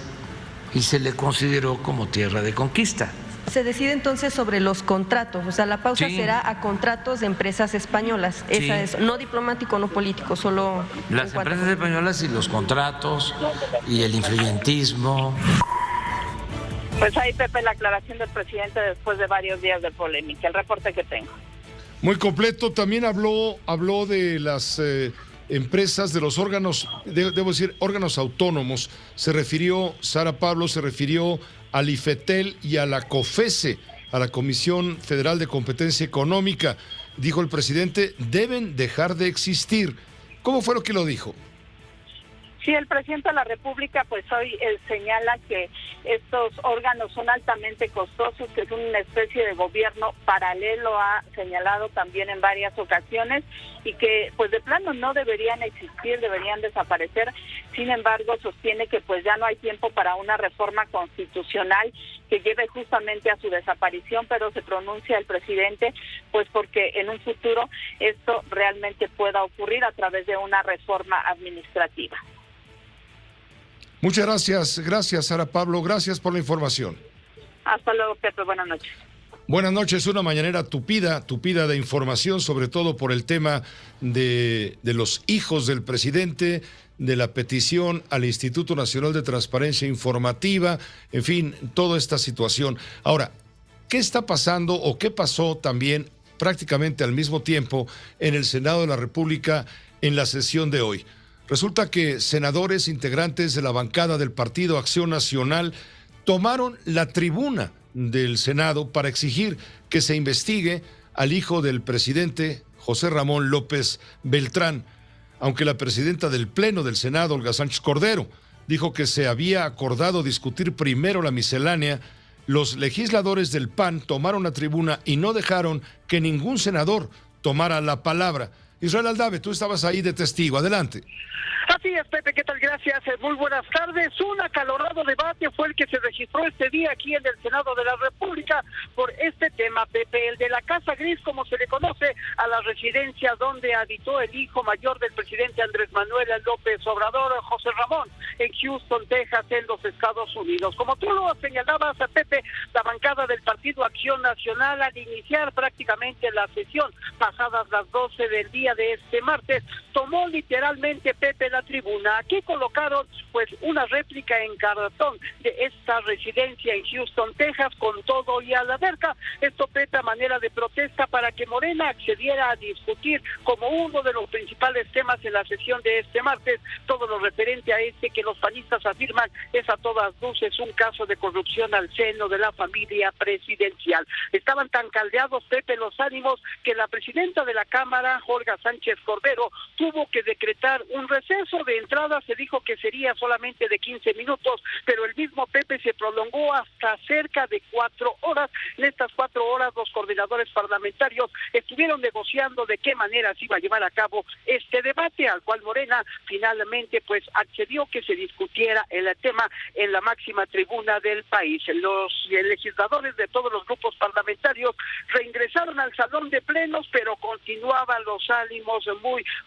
y se le consideró como tierra de conquista. Se decide entonces sobre los contratos, o sea, la pausa será a contratos de empresas españolas, esa es, no diplomático, no político, solo las empresas españolas y los contratos y el influyentismo. Pues ahí, Pepe, la aclaración del presidente después de varios días de polémica, el reporte que tengo. Muy completo. También habló de las empresas, de los órganos, debo decir, órganos autónomos. Sara Pablo se refirió al IFETEL y a la COFESE, a la Comisión Federal de Competencia Económica. Dijo el presidente, deben dejar de existir. ¿Cómo fue lo que lo dijo? Sí, el presidente de la República pues hoy señala que estos órganos son altamente costosos, que es una especie de gobierno paralelo, ha señalado también en varias ocasiones, y que pues de plano no deberían existir, deberían desaparecer. Sin embargo, sostiene que pues ya no hay tiempo para una reforma constitucional que lleve justamente a su desaparición, pero se pronuncia el presidente pues porque en un futuro esto realmente pueda ocurrir a través de una reforma administrativa. Muchas gracias Sara Pablo, gracias por la información. Hasta luego, Pepe, buenas noches. Buenas noches, una mañanera tupida de información, sobre todo por el tema de los hijos del presidente, de la petición al Instituto Nacional de Transparencia Informativa, en fin, toda esta situación. Ahora, ¿qué está pasando o qué pasó también prácticamente al mismo tiempo en el Senado de la República en la sesión de hoy? Resulta que senadores integrantes de la bancada del Partido Acción Nacional tomaron la tribuna del Senado para exigir que se investigue al hijo del presidente, José Ramón López Beltrán, aunque la presidenta del Pleno del Senado, Olga Sánchez Cordero, dijo que se había acordado discutir primero la miscelánea. Los legisladores del PAN tomaron la tribuna y no dejaron que ningún senador tomara la palabra. Israel Aldave, tú estabas ahí de testigo, adelante. Así es, Pepe, ¿qué tal? Gracias, muy buenas tardes. Un acalorado debate fue el que se registró este día aquí en el Senado de la República por este tema, Pepe, el de la Casa Gris, como se le conoce a la residencia donde habitó el hijo mayor del presidente Andrés Manuel López Obrador, José Ramón, en Houston, Texas, en los Estados Unidos. Como tú lo señalabas, Pepe, la bancada del Partido Acción Nacional, al iniciar prácticamente la sesión, pasadas las 12 del día de este martes, tomó literalmente, Pepe, la tribuna. Aquí colocaron pues una réplica en cartón de esta residencia en Houston, Texas, con todo y a la verga. Esto, Pepe, a manera de protesta para que Morena accediera a discutir como uno de los principales temas en la sesión de este martes, todo lo referente a que los panistas afirman es a todas luces un caso de corrupción al seno de la familia presidencial. Estaban tan caldeados, Pepe, los ánimos, que la presidenta de la Cámara, Olga Sánchez Cordero, tuvo que decretar un receso. De entrada se dijo que sería solamente de 15 minutos, pero el mismo Pepe se prolongó hasta cerca de 4 horas. En estas 4 horas los coordinadores parlamentarios estuvieron negociando de qué manera se iba a llevar a cabo este debate, al cual Morena finalmente pues accedió que se discutiera el tema en la máxima tribuna del país. Los legisladores de todos los grupos parlamentarios reingresaron al salón de plenos, pero continuaban los ánimos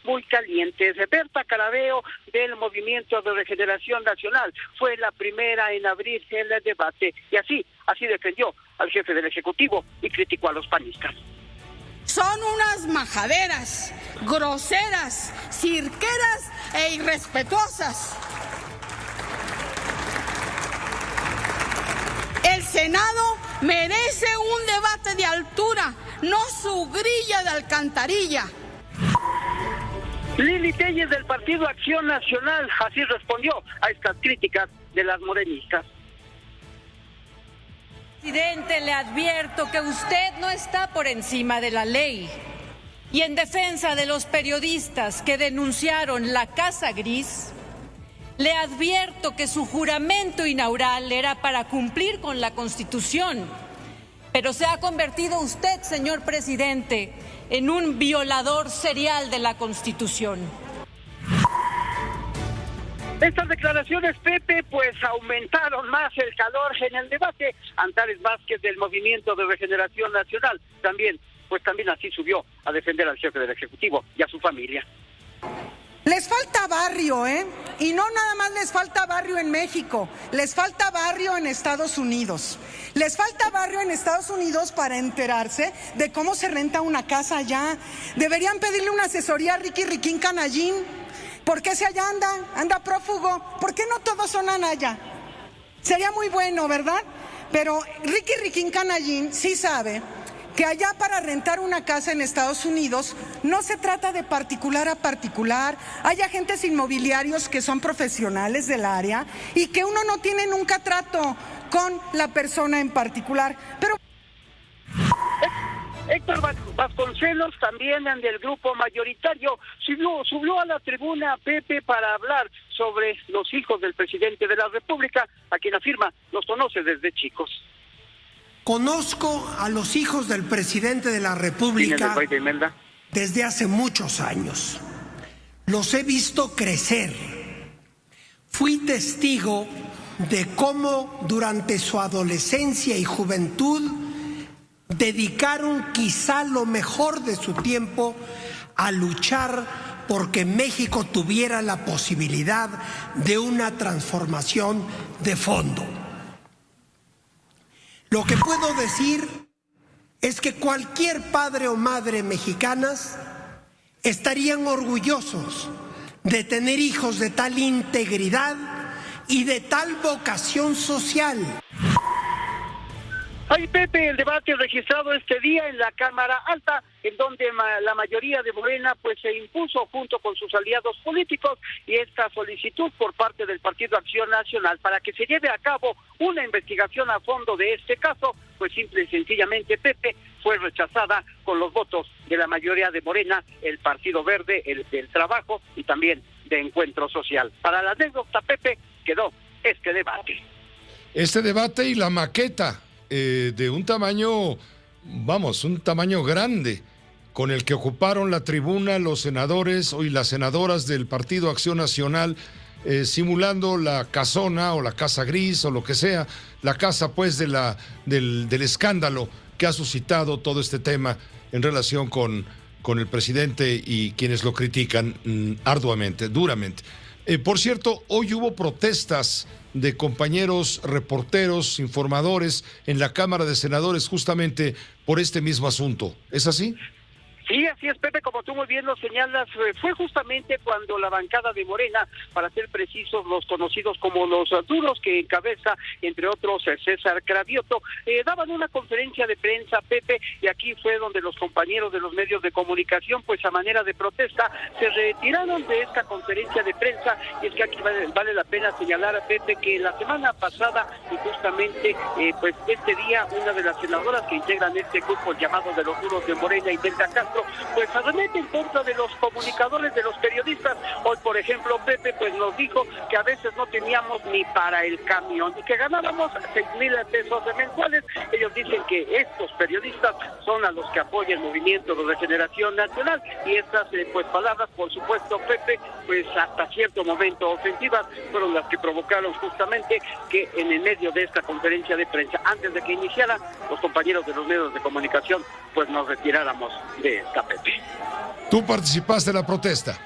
muy calientes. Berta Carabeo, del Movimiento de Regeneración Nacional, fue la primera en abrir el debate y así defendió al jefe del Ejecutivo y criticó a los panistas. Son unas majaderas, groseras, cirqueras e irrespetuosas. El Senado merece un debate de altura, no su grilla de alcantarilla. Lili Telles, del Partido Acción Nacional, así respondió a estas críticas de las morenistas. Presidente, le advierto que usted no está por encima de la ley. Y en defensa de los periodistas que denunciaron la Casa Gris, le advierto que su juramento inaugural era para cumplir con la Constitución. Pero se ha convertido usted, señor presidente, en un violador serial de la Constitución. Estas declaraciones, Pepe, pues aumentaron más el calor en el debate. Antares Vázquez, del Movimiento de Regeneración Nacional, también así subió a defender al jefe del Ejecutivo y a su familia. Les falta barrio, ¿eh? Y no nada más les falta barrio en México, les falta barrio en Estados Unidos. Les falta barrio en Estados Unidos para enterarse de cómo se renta una casa allá. Deberían pedirle una asesoría a Ricky Riquín Canallín. ¿Por qué si allá anda prófugo? ¿Por qué no todos son Anaya? Sería muy bueno, ¿verdad? Pero Ricky Riquín Canallín sí sabe que allá para rentar una casa en Estados Unidos no se trata de particular a particular. Hay agentes inmobiliarios que son profesionales del área y que uno no tiene nunca trato con la persona en particular. Pero Héctor Vasconcelos, también del grupo mayoritario, subió a la tribuna, Pepe, para hablar sobre los hijos del presidente de la República, a quien afirma los conoce desde chicos. Conozco a los hijos del presidente de la República desde hace muchos años. Los he visto crecer. Fui testigo de cómo durante su adolescencia y juventud dedicaron quizá lo mejor de su tiempo a luchar porque México tuviera la posibilidad de una transformación de fondo. Lo que puedo decir es que cualquier padre o madre mexicanas estarían orgullosos de tener hijos de tal integridad y de tal vocación social. Hay, Pepe, el debate registrado este día en la Cámara Alta, en donde la mayoría de Morena pues se impuso junto con sus aliados políticos, y esta solicitud por parte del Partido Acción Nacional para que se lleve a cabo una investigación a fondo de este caso, pues simple y sencillamente, Pepe, fue rechazada con los votos de la mayoría de Morena, el Partido Verde, el del Trabajo y también de Encuentro Social. Para la anécdota, Pepe, quedó este debate. Este debate y la maqueta de un tamaño, un tamaño grande, con el que ocuparon la tribuna los senadores y las senadoras del Partido Acción Nacional, simulando la casona o la casa gris o lo que sea, la casa pues del escándalo que ha suscitado todo este tema en relación con el presidente y quienes lo critican arduamente, duramente. Por cierto, hoy hubo protestas de compañeros reporteros, informadores en la Cámara de Senadores justamente por este mismo asunto. ¿Es así? Sí, así es, Pepe, como tú muy bien lo señalas, fue justamente cuando la bancada de Morena, para ser precisos, los conocidos como los duros, que encabeza, entre otros, César Cravioto, daban una conferencia de prensa, Pepe, y aquí fue donde los compañeros de los medios de comunicación, pues a manera de protesta, se retiraron de esta conferencia de prensa. Y es que aquí vale la pena señalar, Pepe, que la semana pasada, y justamente, pues este día, una de las senadoras que integran este grupo llamado de los duros de Morena, Imelda Castro, pues arremete en contra de los comunicadores, de los periodistas. Hoy, por ejemplo, Pepe, pues nos dijo que a veces no teníamos ni para el camión y que ganábamos 6,000 pesos mensuales. Ellos dicen que estos periodistas son a los que apoya el Movimiento de Regeneración Nacional, y estas pues palabras, por supuesto, Pepe, pues hasta cierto momento ofensivas, fueron las que provocaron justamente que en el medio de esta conferencia de prensa, antes de que iniciara, los compañeros de los medios de comunicación pues nos retiráramos de esta, Pepe. ¿Tú participaste en la protesta?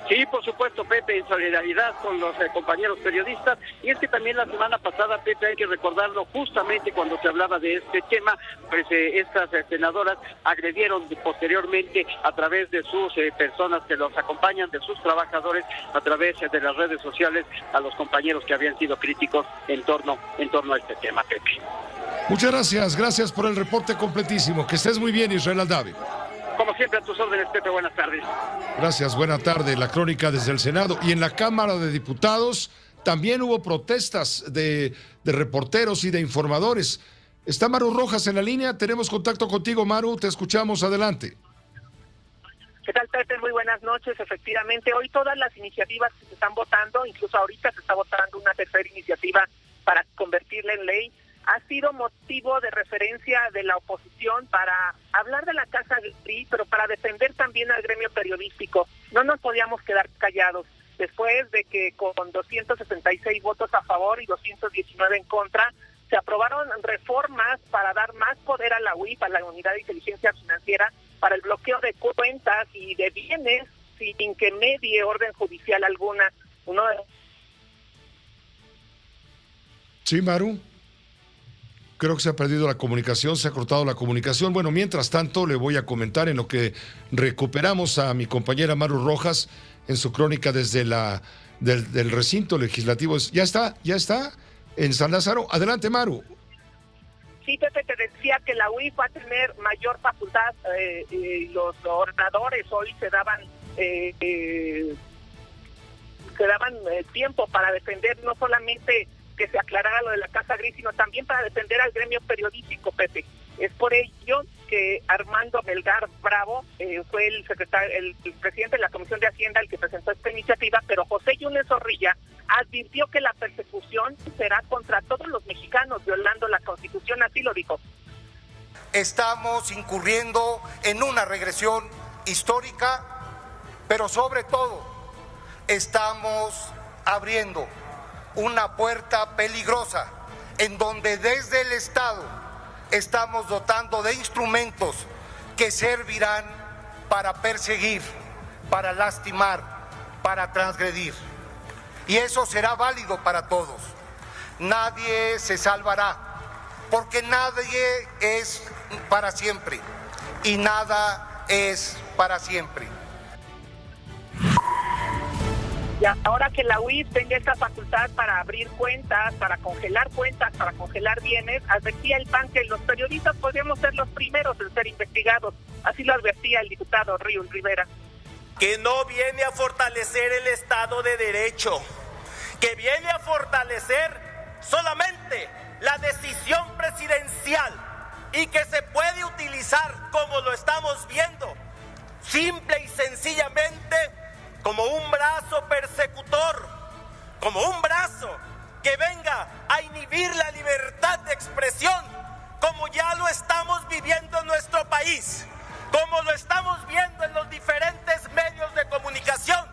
Sí, por supuesto, Pepe, en solidaridad con los compañeros periodistas. Y es que también la semana pasada, Pepe, hay que recordarlo, justamente cuando se hablaba de este tema, pues estas senadoras agredieron posteriormente a través de sus personas que los acompañan, de sus trabajadores, a través de las redes sociales, a los compañeros que habían sido críticos en torno a este tema, Pepe. Muchas gracias por el reporte completísimo. Que estés muy bien, Israel Aldave. Como siempre, a tus órdenes, Pepe, buenas tardes. Gracias, buena tarde. La crónica desde el Senado. Y en la Cámara de Diputados también hubo protestas de reporteros y de informadores. Está Maru Rojas en la línea, tenemos contacto contigo, Maru, te escuchamos, adelante. ¿Qué tal, Pepe? Muy buenas noches. Efectivamente, hoy todas las iniciativas que se están votando, incluso ahorita se está votando una tercera iniciativa para convertirla en ley, ha sido motivo de referencia de la oposición para hablar de la Casa Gris, pero para defender también al gremio periodístico. No nos podíamos quedar callados después de que con 266 votos a favor y 219 en contra, se aprobaron reformas para dar más poder a la UIF, a la Unidad de Inteligencia Financiera, para el bloqueo de cuentas y de bienes sin que medie orden judicial alguna. Sí, Maru. Creo que se ha perdido la comunicación, se ha cortado la comunicación. Bueno, mientras tanto, le voy a comentar en lo que recuperamos a mi compañera Maru Rojas en su crónica desde del recinto legislativo. ¿Ya está en San Lázaro? Adelante, Maru. Sí, Pepe, te decía que la UIF va a tener mayor facultad. Los ordenadores hoy se daban tiempo para defender no solamente que se aclarara lo de la Casa Gris, sino también para defender al gremio periodístico, Pepe. Es por ello que Armando Melgar Bravo fue el presidente de la Comisión de Hacienda el que presentó esta iniciativa, pero José Yunes Zorrilla advirtió que la persecución será contra todos los mexicanos, violando la Constitución, así lo dijo. Estamos incurriendo en una regresión histórica, pero sobre todo estamos abriendo una puerta peligrosa en donde desde el Estado estamos dotando de instrumentos que servirán para perseguir, para lastimar, para transgredir. Y eso será válido para todos. Nadie se salvará, porque nadie es para siempre y nada es para siempre. Y ahora que la UIF tenga esta facultad para abrir cuentas, para congelar bienes, advertía el PAN que los periodistas podríamos ser los primeros en ser investigados. Así lo advertía el diputado Ríos Rivera. Que no viene a fortalecer el Estado de Derecho, que viene a fortalecer solamente la decisión presidencial y que se puede utilizar, como lo estamos viendo, simple y sencillamente como un brazo persecutor, como un brazo que venga a inhibir la libertad de expresión, como ya lo estamos viviendo en nuestro país, como lo estamos viendo en los diferentes medios de comunicación,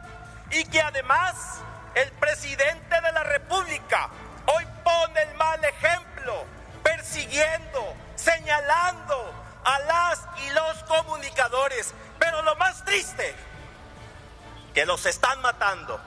y que además el presidente de la República hoy pone el mal ejemplo, persiguiendo, señalando a las y los comunicadores. Pero lo más triste, que los están matando.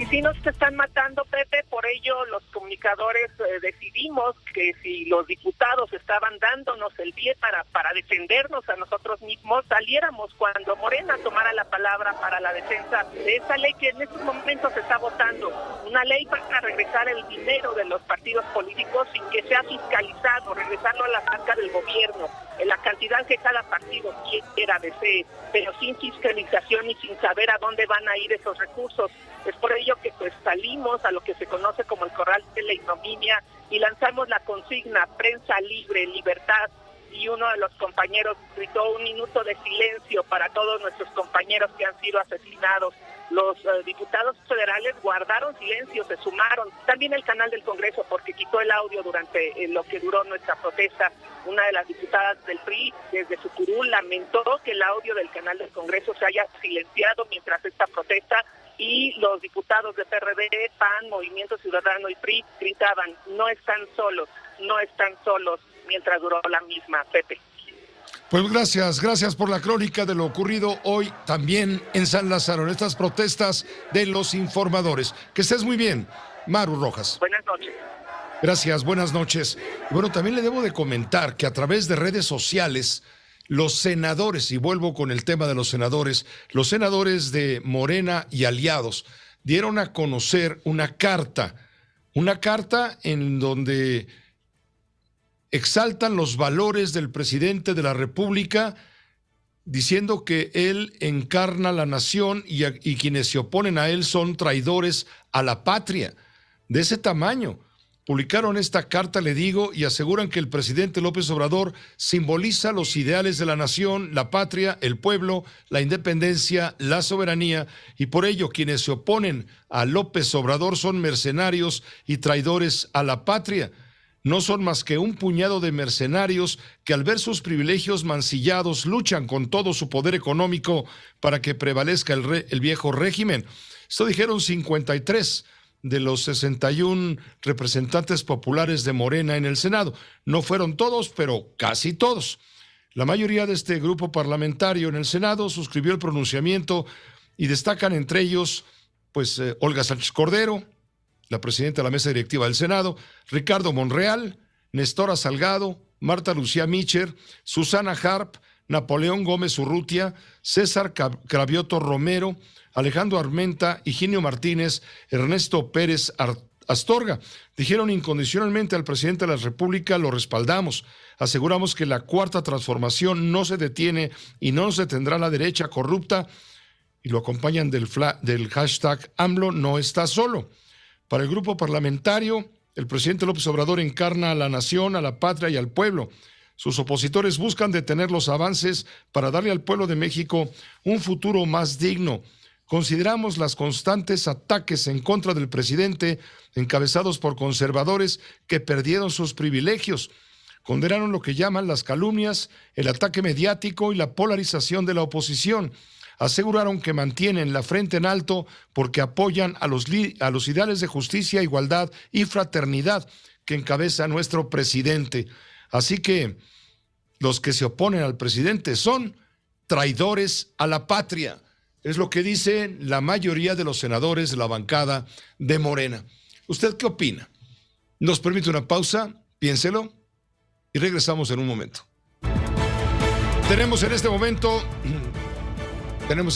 Y sí nos están matando, Pepe, por ello los comunicadores decidimos que si los diputados estaban dándonos el pie para defendernos a nosotros mismos, saliéramos cuando Morena tomara la palabra para la defensa de esta ley que en estos momentos se está votando. Una ley para regresar el dinero de los partidos políticos sin que sea fiscalizado, regresarlo a la banca del gobierno, en la cantidad que cada partido quiera, desee, pero sin fiscalización y sin saber a dónde van a ir esos recursos. Es por ello que pues salimos a lo que se conoce como el corral de la ignominia y lanzamos la consigna prensa libre, libertad, y uno de los compañeros gritó 1 minuto de silencio para todos nuestros compañeros que han sido asesinados. Los diputados federales guardaron silencio, se sumaron. También el canal del Congreso, porque quitó el audio durante lo que duró nuestra protesta. Una de las diputadas del PRI, desde su curul, lamentó que el audio del canal del Congreso se haya silenciado mientras esta protesta, y los diputados de PRD, PAN, Movimiento Ciudadano y PRI gritaban, no están solos, mientras duró la misma, Pepe. Pues gracias por la crónica de lo ocurrido hoy también en San Lázaro, en estas protestas de los informadores. Que estés muy bien, Maru Rojas. Buenas noches. Gracias, buenas noches. Bueno, también le debo de comentar que a través de redes sociales, los senadores, y vuelvo con el tema de los senadores de Morena y aliados, dieron a conocer una carta en donde exaltan los valores del presidente de la República, diciendo que él encarna la nación y quienes se oponen a él son traidores a la patria. De ese tamaño. Publicaron esta carta, le digo, y aseguran que el presidente López Obrador simboliza los ideales de la nación, la patria, el pueblo, la independencia, la soberanía, y por ello quienes se oponen a López Obrador son mercenarios y traidores a la patria. No son más que un puñado de mercenarios que al ver sus privilegios mancillados luchan con todo su poder económico para que prevalezca el viejo régimen. Esto dijeron 53 de los 61 representantes populares de Morena en el Senado. No fueron todos, pero casi todos. La mayoría de este grupo parlamentario en el Senado suscribió el pronunciamiento y destacan entre ellos, Olga Sánchez Cordero, la presidenta de la mesa directiva del Senado, Ricardo Monreal, Nestora Salgado, Marta Lucía Mitcher, Susana Harp, Napoleón Gómez Urrutia, César Cravioto Romero, Alejandro Armenta, Higinio Martínez, Ernesto Pérez Astorga. Dijeron incondicionalmente al presidente de la República, lo respaldamos. Aseguramos que la cuarta transformación no se detiene y no se detendrá la derecha corrupta, y lo acompañan del hashtag AMLO no está solo. Para el grupo parlamentario, el presidente López Obrador encarna a la nación, a la patria y al pueblo. Sus opositores buscan detener los avances para darle al pueblo de México un futuro más digno. Consideramos los constantes ataques en contra del presidente, encabezados por conservadores que perdieron sus privilegios. Condenaron lo que llaman las calumnias, el ataque mediático y la polarización de la oposición. Aseguraron que mantienen la frente en alto porque apoyan a los ideales de justicia, igualdad y fraternidad que encabeza nuestro presidente. Así que los que se oponen al presidente son traidores a la patria. Es lo que dice la mayoría de los senadores de la bancada de Morena. ¿Usted qué opina? Nos permite una pausa, piénselo y regresamos en un momento. Tenemos en este momento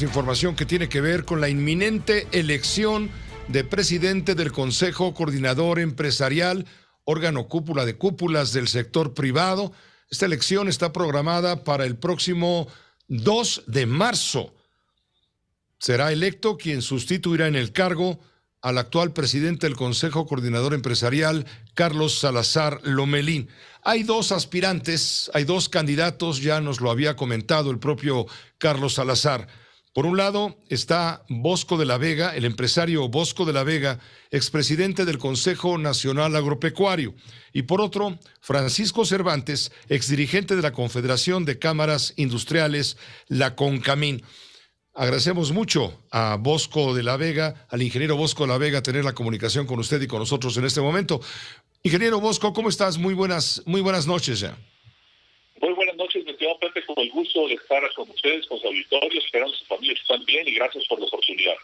información que tiene que ver con la inminente elección de presidente del Consejo Coordinador Empresarial, órgano cúpula de cúpulas del sector privado. Esta elección está programada para el próximo 2 de marzo. Será electo quien sustituirá en el cargo al actual presidente del Consejo Coordinador Empresarial, Carlos Salazar Lomelín. Hay dos aspirantes, hay dos candidatos, ya nos lo había comentado el propio Carlos Salazar. Por un lado está Bosco de la Vega, el empresario Bosco de la Vega, expresidente del Consejo Nacional Agropecuario. Y por otro, Francisco Cervantes, exdirigente de la Confederación de Cámaras Industriales, la CONCAMIN. Agradecemos mucho a Bosco de la Vega, al ingeniero Bosco de la Vega, tener la comunicación con usted y con nosotros en este momento. Ingeniero Bosco, ¿cómo estás? Muy buenas noches ya. Muy buenas noches, mi estimado Pepe, con el gusto de estar con ustedes, con su auditorio, esperando que sus familias están bien y gracias por la oportunidad.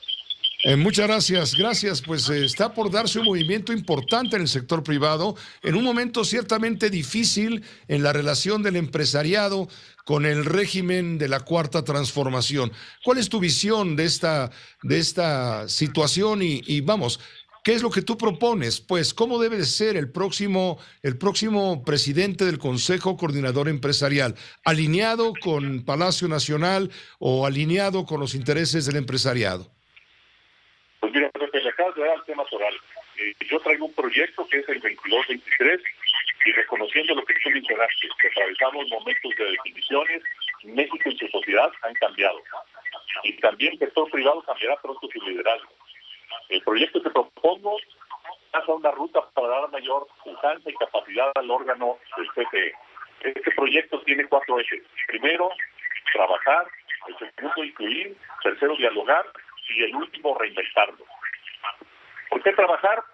Muchas gracias, gracias. Pues está por darse un movimiento importante en el sector privado, en un momento ciertamente difícil en la relación del empresariado con el régimen de la Cuarta Transformación. ¿Cuál es tu visión de esta situación y vamos, qué es lo que tú propones? Pues, ¿cómo debe de ser el próximo presidente del Consejo Coordinador Empresarial? ¿Alineado con Palacio Nacional o alineado con los intereses del empresariado? Pues mira, le acabas de dar el tema oral. Yo traigo un proyecto que es el 22-23 y reconociendo lo que tú mencionaste, que atravesamos momentos de definiciones, México y su sociedad han cambiado. Y también el sector privado cambiará pronto su liderazgo. El proyecto que propongo pasa una ruta para dar mayor pujanza y capacidad al órgano del CFE. Este proyecto tiene 4 ejes. Primero, trabajar. El segundo, incluir. Tercero, dialogar. Y el último, reinventarlo. ¿Por qué trabajar?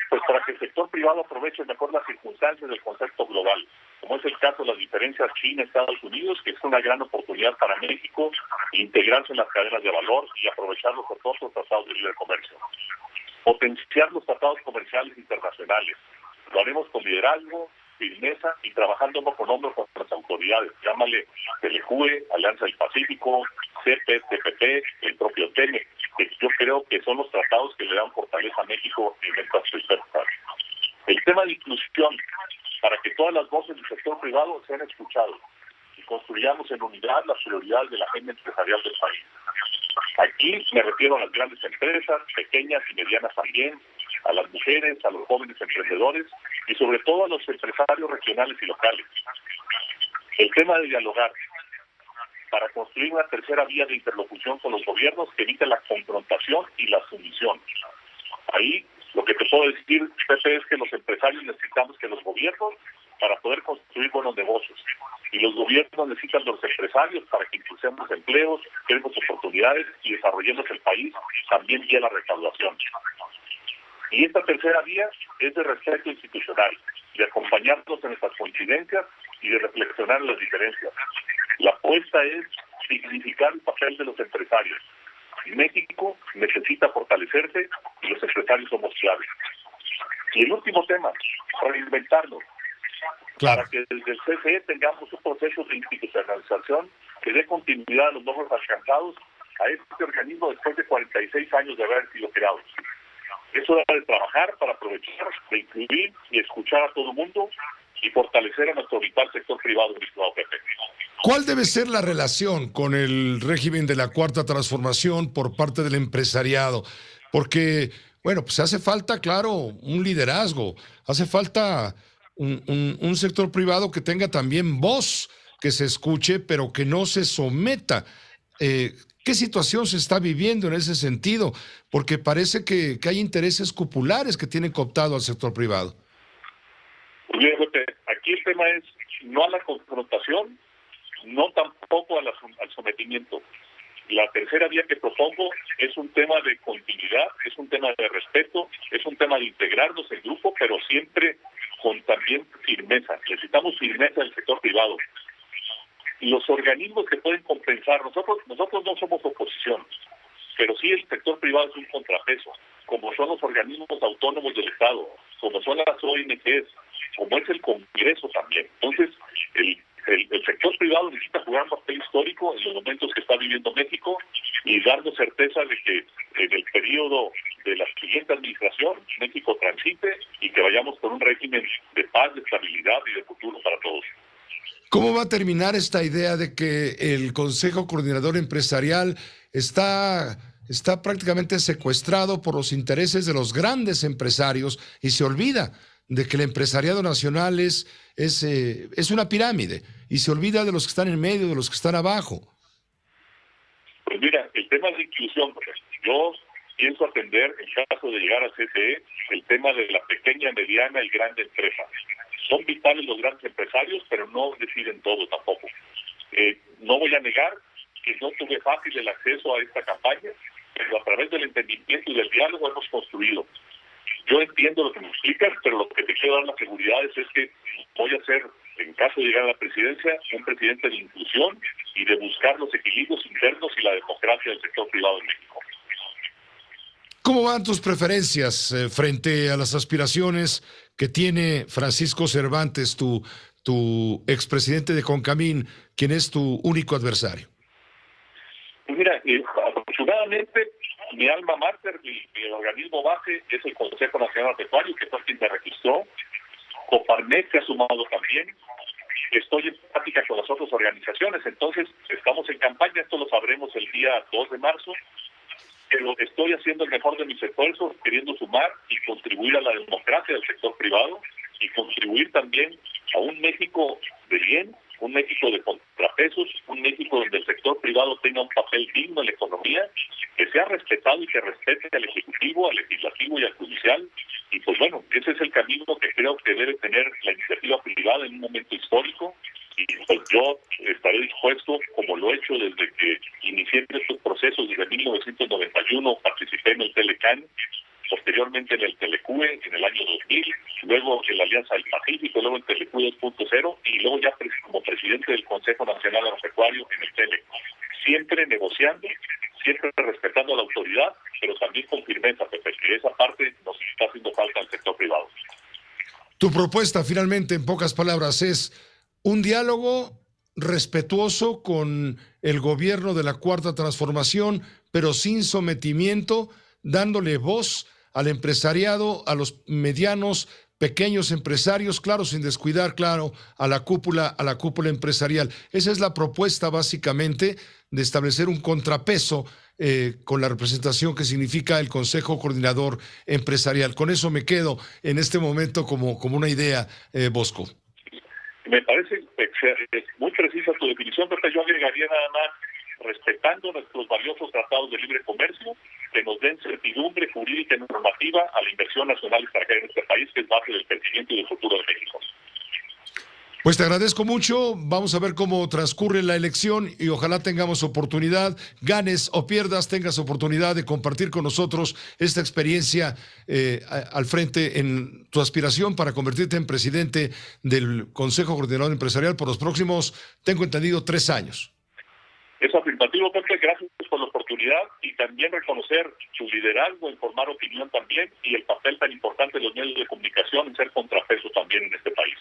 Pues para que el sector privado aproveche mejor las circunstancias del concepto global, como es el caso de las diferencias China-Estados Unidos, que es una gran oportunidad para México integrarse en las cadenas de valor y aprovechar los otros tratados de libre comercio. Potenciar los tratados comerciales internacionales. Lo haremos con liderazgo, firmeza y trabajando hombro con hombro con las autoridades. Llámale Telecue, Alianza del Pacífico, CEPE, TPP, el propio TEMEC, que yo creo que son los tratados que le dan fortaleza a México en estas circunstancias. El tema de inclusión, para que todas las voces del sector privado sean escuchadas y construyamos en unidad las prioridades de la agenda empresarial del país. Aquí me refiero a las grandes empresas, pequeñas y medianas también, a las mujeres, a los jóvenes emprendedores y sobre todo a los empresarios regionales y locales. El tema de dialogar, para construir una tercera vía de interlocución con los gobiernos que evite la confrontación y la sumisión. Ahí lo que te puedo decir, Pepe, es que los empresarios necesitamos que los gobiernos, para poder construir buenos negocios, y los gobiernos necesitan los empresarios para que impulsemos empleos, creemos oportunidades y desarrollemos el país también vía la recaudación. Y esta tercera vía es de respeto institucional, de acompañarnos en nuestras coincidencias y de reflexionar en las diferencias. La apuesta es significar el papel de los empresarios. México necesita fortalecerse y los empresarios somos claves. Y el último tema, reinventarnos. Claro. Para que desde el CFE tengamos un proceso de institucionalización que dé continuidad a los logros alcanzados a este organismo después de 46 años de haber sido creado. Eso debe de trabajar para aprovechar, de incluir y escuchar a todo el mundo y fortalecer a nuestro vital sector privado, mi estimado Pepe. ¿Cuál debe ser la relación con el régimen de la Cuarta Transformación por parte del empresariado? Porque, bueno, pues hace falta, claro, un liderazgo, hace falta un sector privado que tenga también voz, que se escuche, pero que no se someta. ¿Qué situación se está viviendo en ese sentido? Porque parece que hay intereses cupulares que tienen cooptado al sector privado. Bien, aquí el tema es no a la confrontación, no tampoco al sometimiento. La tercera vía que propongo es un tema de continuidad, es un tema de respeto, es un tema de integrarnos en grupo, pero siempre con también firmeza. Necesitamos firmeza del sector privado. Los organismos que pueden compensar, nosotros no somos oposición, pero sí el sector privado es un contrapeso, como son los organismos autónomos del Estado, como son las ONGs, como es el Congreso también. Entonces, el sector privado necesita jugar un papel histórico en los momentos que está viviendo México y darnos certeza de que en el periodo de la siguiente administración México transite y que vayamos con un régimen de paz, de estabilidad y de futuro para todos. ¿Cómo va a terminar esta idea de que el Consejo Coordinador Empresarial está prácticamente secuestrado por los intereses de los grandes empresarios y se olvida de que el empresariado nacional es una pirámide y se olvida de los que están en medio, de los que están abajo? Pues mira, el tema de inclusión, yo pienso atender, en caso de llegar a CFE, el tema de la pequeña, mediana y grande empresa. Son vitales los grandes empresarios, pero no deciden todo tampoco. No voy a negar que no tuve fácil el acceso a esta campaña, pero a través del entendimiento y del diálogo hemos construido. Yo entiendo lo que me explicas, pero lo que te quiero dar las seguridades es que voy a ser, en caso de llegar a la presidencia, un presidente de inclusión y de buscar los equilibrios internos y la democracia del sector privado en México. ¿Cómo van tus preferencias frente a las aspiraciones que tiene Francisco Cervantes, tu expresidente de Concamín, quien es tu único adversario? Pues mira, afortunadamente mi alma mater, mi organismo base es el Consejo Nacional Agropecuario, que fue quien me registró. Coparmex se ha sumado también. Estoy en práctica con las otras organizaciones, entonces estamos en campaña, esto lo sabremos el día 2 de marzo, pero estoy haciendo el mejor de mis esfuerzos, queriendo sumar y contribuir a la democracia del sector privado y contribuir también a un México de bien, un México de contrapesos, un México donde el sector privado tenga un papel digno en la economía, que sea respetado y que respete al Ejecutivo, al Legislativo y al Judicial. Y pues bueno, ese es el camino que creo que debe tener la iniciativa privada en un momento histórico. Y pues yo estaré dispuesto, como lo he hecho desde que inicié estos procesos, desde 1991 participé en el Telecán, posteriormente en el Telecue en el año 2000, luego en la Alianza del Pacífico, luego en Telecue 2.0 y luego ya como presidente del Consejo Nacional Agropecuario en el Tele. Siempre negociando, siempre respetando la autoridad, pero también con firmeza, Pepe, que esa parte nos está haciendo falta al sector privado. Tu propuesta, finalmente, en pocas palabras, es un diálogo respetuoso con el gobierno de la Cuarta Transformación, pero sin sometimiento, dándole voz al empresariado, a los medianos, pequeños empresarios, claro, sin descuidar, claro, a la cúpula empresarial. Esa es la propuesta, básicamente, de establecer un contrapeso con la representación que significa el Consejo Coordinador Empresarial. Con eso me quedo en este momento como una idea, Bosco. Me parece muy precisa tu definición, pero yo agregaría nada más, respetando nuestros valiosos tratados de libre comercio, que nos den certidumbre jurídica y normativa a la inversión nacional y extranjera en este país, que es base del crecimiento y del futuro de México. Pues te agradezco mucho, vamos a ver cómo transcurre la elección y ojalá tengamos oportunidad, ganes o pierdas, tengas oportunidad de compartir con nosotros esta experiencia al frente en tu aspiración para convertirte en presidente del Consejo Coordinador Empresarial por los próximos, tengo entendido, 3 años. Es afirmativo, Pepe, gracias por la oportunidad y también reconocer su liderazgo en formar opinión también y el papel tan importante de los medios de comunicación en ser contrapeso también en este país.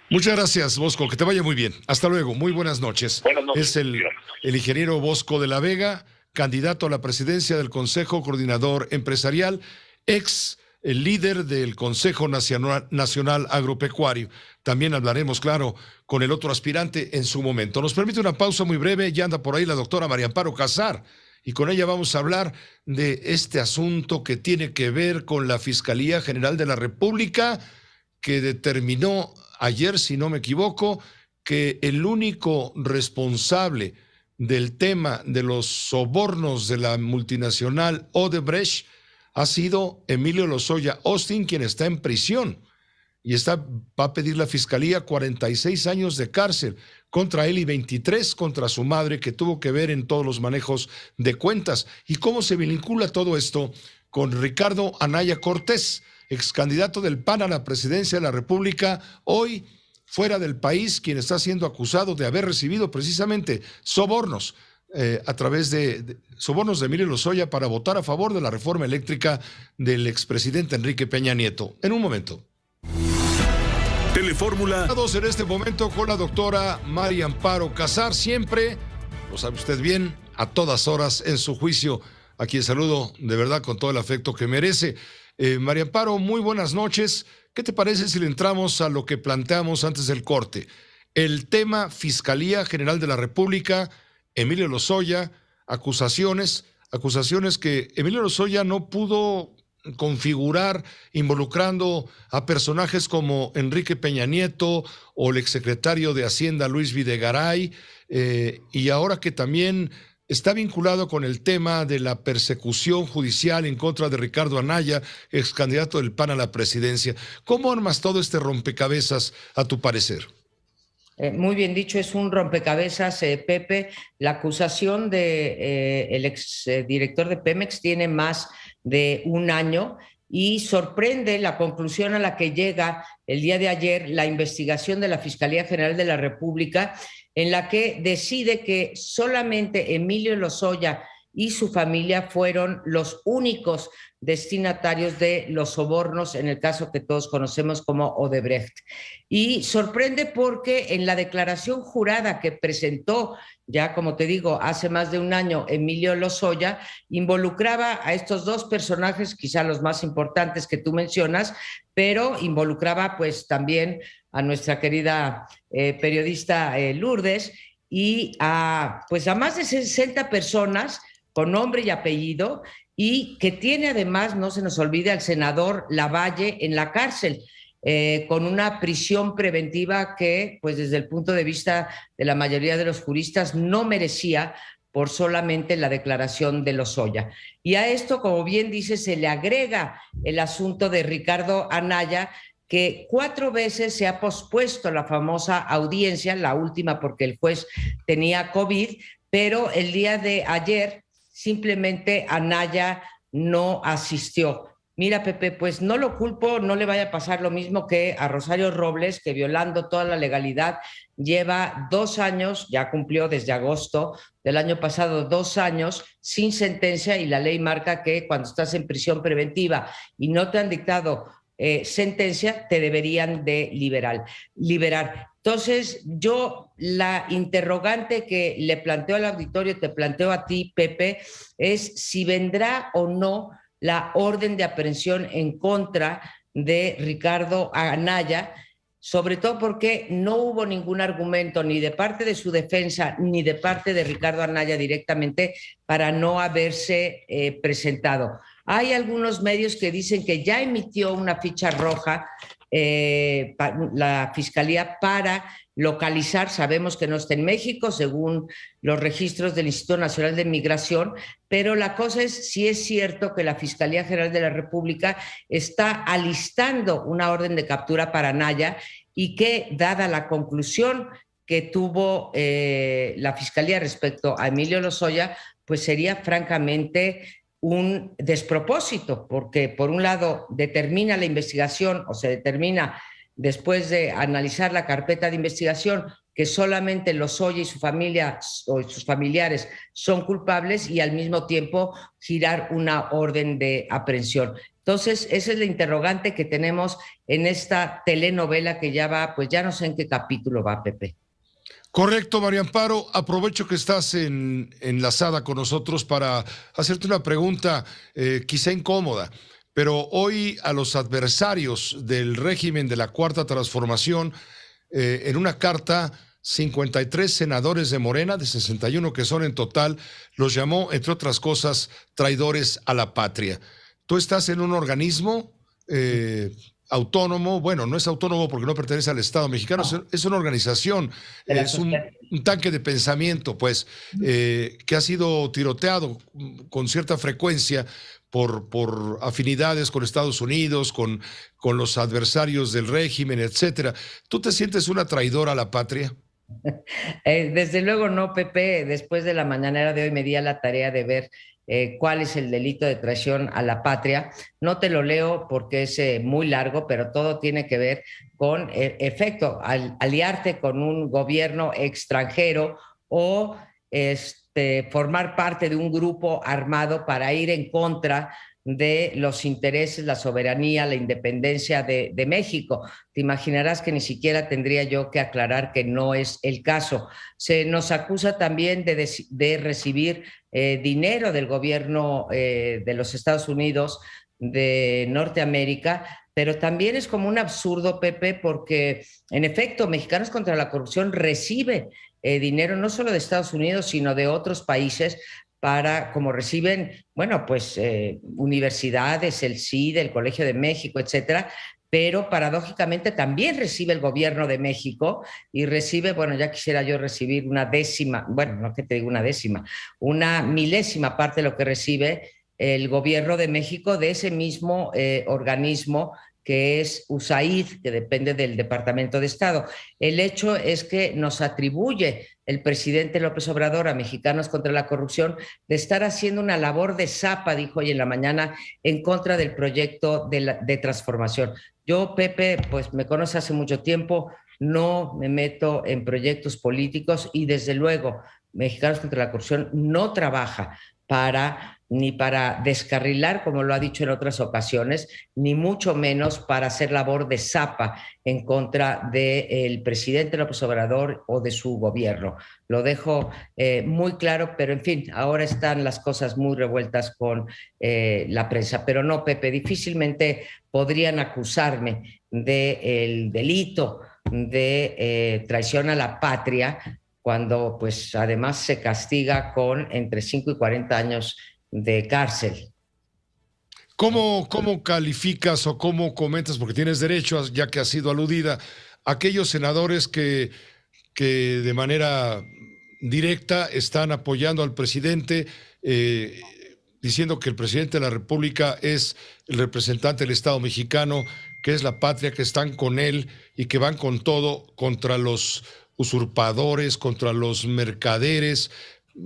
Muchas gracias, Bosco, que te vaya muy bien. Hasta luego, muy buenas noches. Buenas noches. Es el ingeniero Bosco de la Vega, candidato a la presidencia del Consejo Coordinador Empresarial, el líder del Consejo Nacional Agropecuario. También hablaremos, claro, con el otro aspirante en su momento. Nos permite una pausa muy breve, ya anda por ahí la doctora María Amparo Casar, y con ella vamos a hablar de este asunto que tiene que ver con la Fiscalía General de la República, que determinó ayer, si no me equivoco, que el único responsable del tema de los sobornos de la multinacional Odebrecht ha sido Emilio Lozoya Austin, quien está en prisión y va a pedir la Fiscalía 46 años de cárcel contra él y 23 contra su madre, que tuvo que ver en todos los manejos de cuentas. ¿Y cómo se vincula todo esto con Ricardo Anaya Cortés, ex candidato del PAN a la presidencia de la República, hoy fuera del país, quien está siendo acusado de haber recibido precisamente sobornos a través de sobornos de Emilio Lozoya para votar a favor de la reforma eléctrica del expresidente Enrique Peña Nieto? En un momento. Telefórmula. En este momento con la doctora María Amparo Casar, siempre, lo sabe usted bien, a todas horas en su juicio, a quien saludo de verdad con todo el afecto que merece. María Amparo, muy buenas noches. ¿Qué te parece si le entramos a lo que planteamos antes del corte? El tema Fiscalía General de la República, Emilio Lozoya, acusaciones que Emilio Lozoya no pudo configurar involucrando a personajes como Enrique Peña Nieto o el exsecretario de Hacienda Luis Videgaray, y ahora que también está vinculado con el tema de la persecución judicial en contra de Ricardo Anaya, ex candidato del PAN a la presidencia. ¿Cómo armas todo este rompecabezas, a tu parecer? Muy bien dicho, es un rompecabezas, Pepe. La acusación del exdirector de Pemex tiene más de un año y sorprende la conclusión a la que llega el día de ayer la investigación de la Fiscalía General de la República, en la que decide que solamente Emilio Lozoya y su familia fueron los únicos destinatarios de los sobornos, en el caso que todos conocemos como Odebrecht. Y sorprende porque en la declaración jurada que presentó, ya como te digo, hace más de un año, Emilio Lozoya, involucraba a estos dos personajes, quizá los más importantes que tú mencionas, pero involucraba pues también a nuestra querida periodista Lourdes y pues a más de 60 personas con nombre y apellido, y que tiene además, no se nos olvide, al senador Lavalle en la cárcel, con una prisión preventiva que, pues desde el punto de vista de la mayoría de los juristas, no merecía por solamente la declaración de Lozoya. Y a esto, como bien dice, se le agrega el asunto de Ricardo Anaya, que 4 veces se ha pospuesto la famosa audiencia, la última porque el juez tenía COVID, pero el día de ayer simplemente Anaya no asistió. Mira, Pepe, pues no lo culpo, no le vaya a pasar lo mismo que a Rosario Robles, que violando toda la legalidad lleva 2 años, ya cumplió desde agosto del año pasado 2 años sin sentencia, y la ley marca que cuando estás en prisión preventiva y no te han dictado sentencia, te deberían de liberar. Entonces, yo la interrogante que le planteo al auditorio, te planteo a ti, Pepe, es si vendrá o no la orden de aprehensión en contra de Ricardo Anaya, sobre todo porque no hubo ningún argumento ni de parte de su defensa ni de parte de Ricardo Anaya directamente para no haberse presentado. Hay algunos medios que dicen que ya emitió una ficha roja la Fiscalía para localizar, sabemos que no está en México, según los registros del Instituto Nacional de Migración, pero la cosa es si es cierto que la Fiscalía General de la República está alistando una orden de captura para Anaya y que, dada la conclusión que tuvo la Fiscalía respecto a Emilio Lozoya, pues sería francamente un despropósito, porque por un lado determina la investigación o se determina después de analizar la carpeta de investigación que solamente Lozoya y su familia o sus familiares son culpables, y al mismo tiempo girar una orden de aprehensión. Entonces, esa es la interrogante que tenemos en esta telenovela que ya va, pues ya no sé en qué capítulo va, Pepe. Correcto, María Amparo. Aprovecho que estás enlazada con nosotros para hacerte una pregunta quizá incómoda, pero hoy a los adversarios del régimen de la Cuarta Transformación, en una carta, 53 senadores de Morena, de 61 que son en total, los llamó, entre otras cosas, traidores a la patria. Tú estás en un organismo autónomo, bueno, no es autónomo porque no pertenece al Estado mexicano, no. Es una organización, es un tanque de pensamiento, pues, que ha sido tiroteado con cierta frecuencia por afinidades con Estados Unidos, con los adversarios del régimen, etcétera. ¿Tú te sientes una traidora a la patria? Desde luego no, Pepe. Después de la mañanera de hoy me di a la tarea de ver cuál es el delito de traición a la patria. No te lo leo porque es muy largo, pero todo tiene que ver con efecto, aliarte con un gobierno extranjero o formar parte de un grupo armado para ir en contra de los intereses, la soberanía, la independencia de México. Te imaginarás que ni siquiera tendría yo que aclarar que no es el caso. Se nos acusa también de recibir dinero del gobierno de los Estados Unidos de Norteamérica, pero también es como un absurdo, Pepe, porque en efecto Mexicanos contra la Corrupción recibe dinero no solo de Estados Unidos, sino de otros países, para, como reciben, bueno, pues universidades, el CID, el Colegio de México, etcétera, pero paradójicamente también recibe el gobierno de México y recibe, bueno, ya quisiera yo recibir una décima, bueno, no que te digo una décima, una milésima parte de lo que recibe el gobierno de México de ese mismo organismo que es USAID, que depende del Departamento de Estado. El hecho es que nos atribuye el presidente López Obrador a Mexicanos contra la Corrupción de estar haciendo una labor de zapa, dijo hoy en la mañana, en contra del proyecto de transformación. Yo, Pepe, pues me conoce hace mucho tiempo, no me meto en proyectos políticos y desde luego Mexicanos contra la Corrupción no trabaja ni para descarrilar, como lo ha dicho en otras ocasiones, ni mucho menos para hacer labor de zapa en contra del presidente López Obrador o de su gobierno. Lo dejo muy claro, pero en fin, ahora están las cosas muy revueltas con la prensa. Pero no, Pepe, difícilmente podrían acusarme del delito de traición a la patria, cuando pues además se castiga con entre 5 y 40 años de cárcel. ¿Cómo calificas o cómo comentas, porque tienes derecho, ya que has sido aludida, aquellos senadores que de manera directa están apoyando al presidente, diciendo que el presidente de la República es el representante del Estado mexicano, que es la patria, que están con él y que van con todo contra los usurpadores, contra los mercaderes,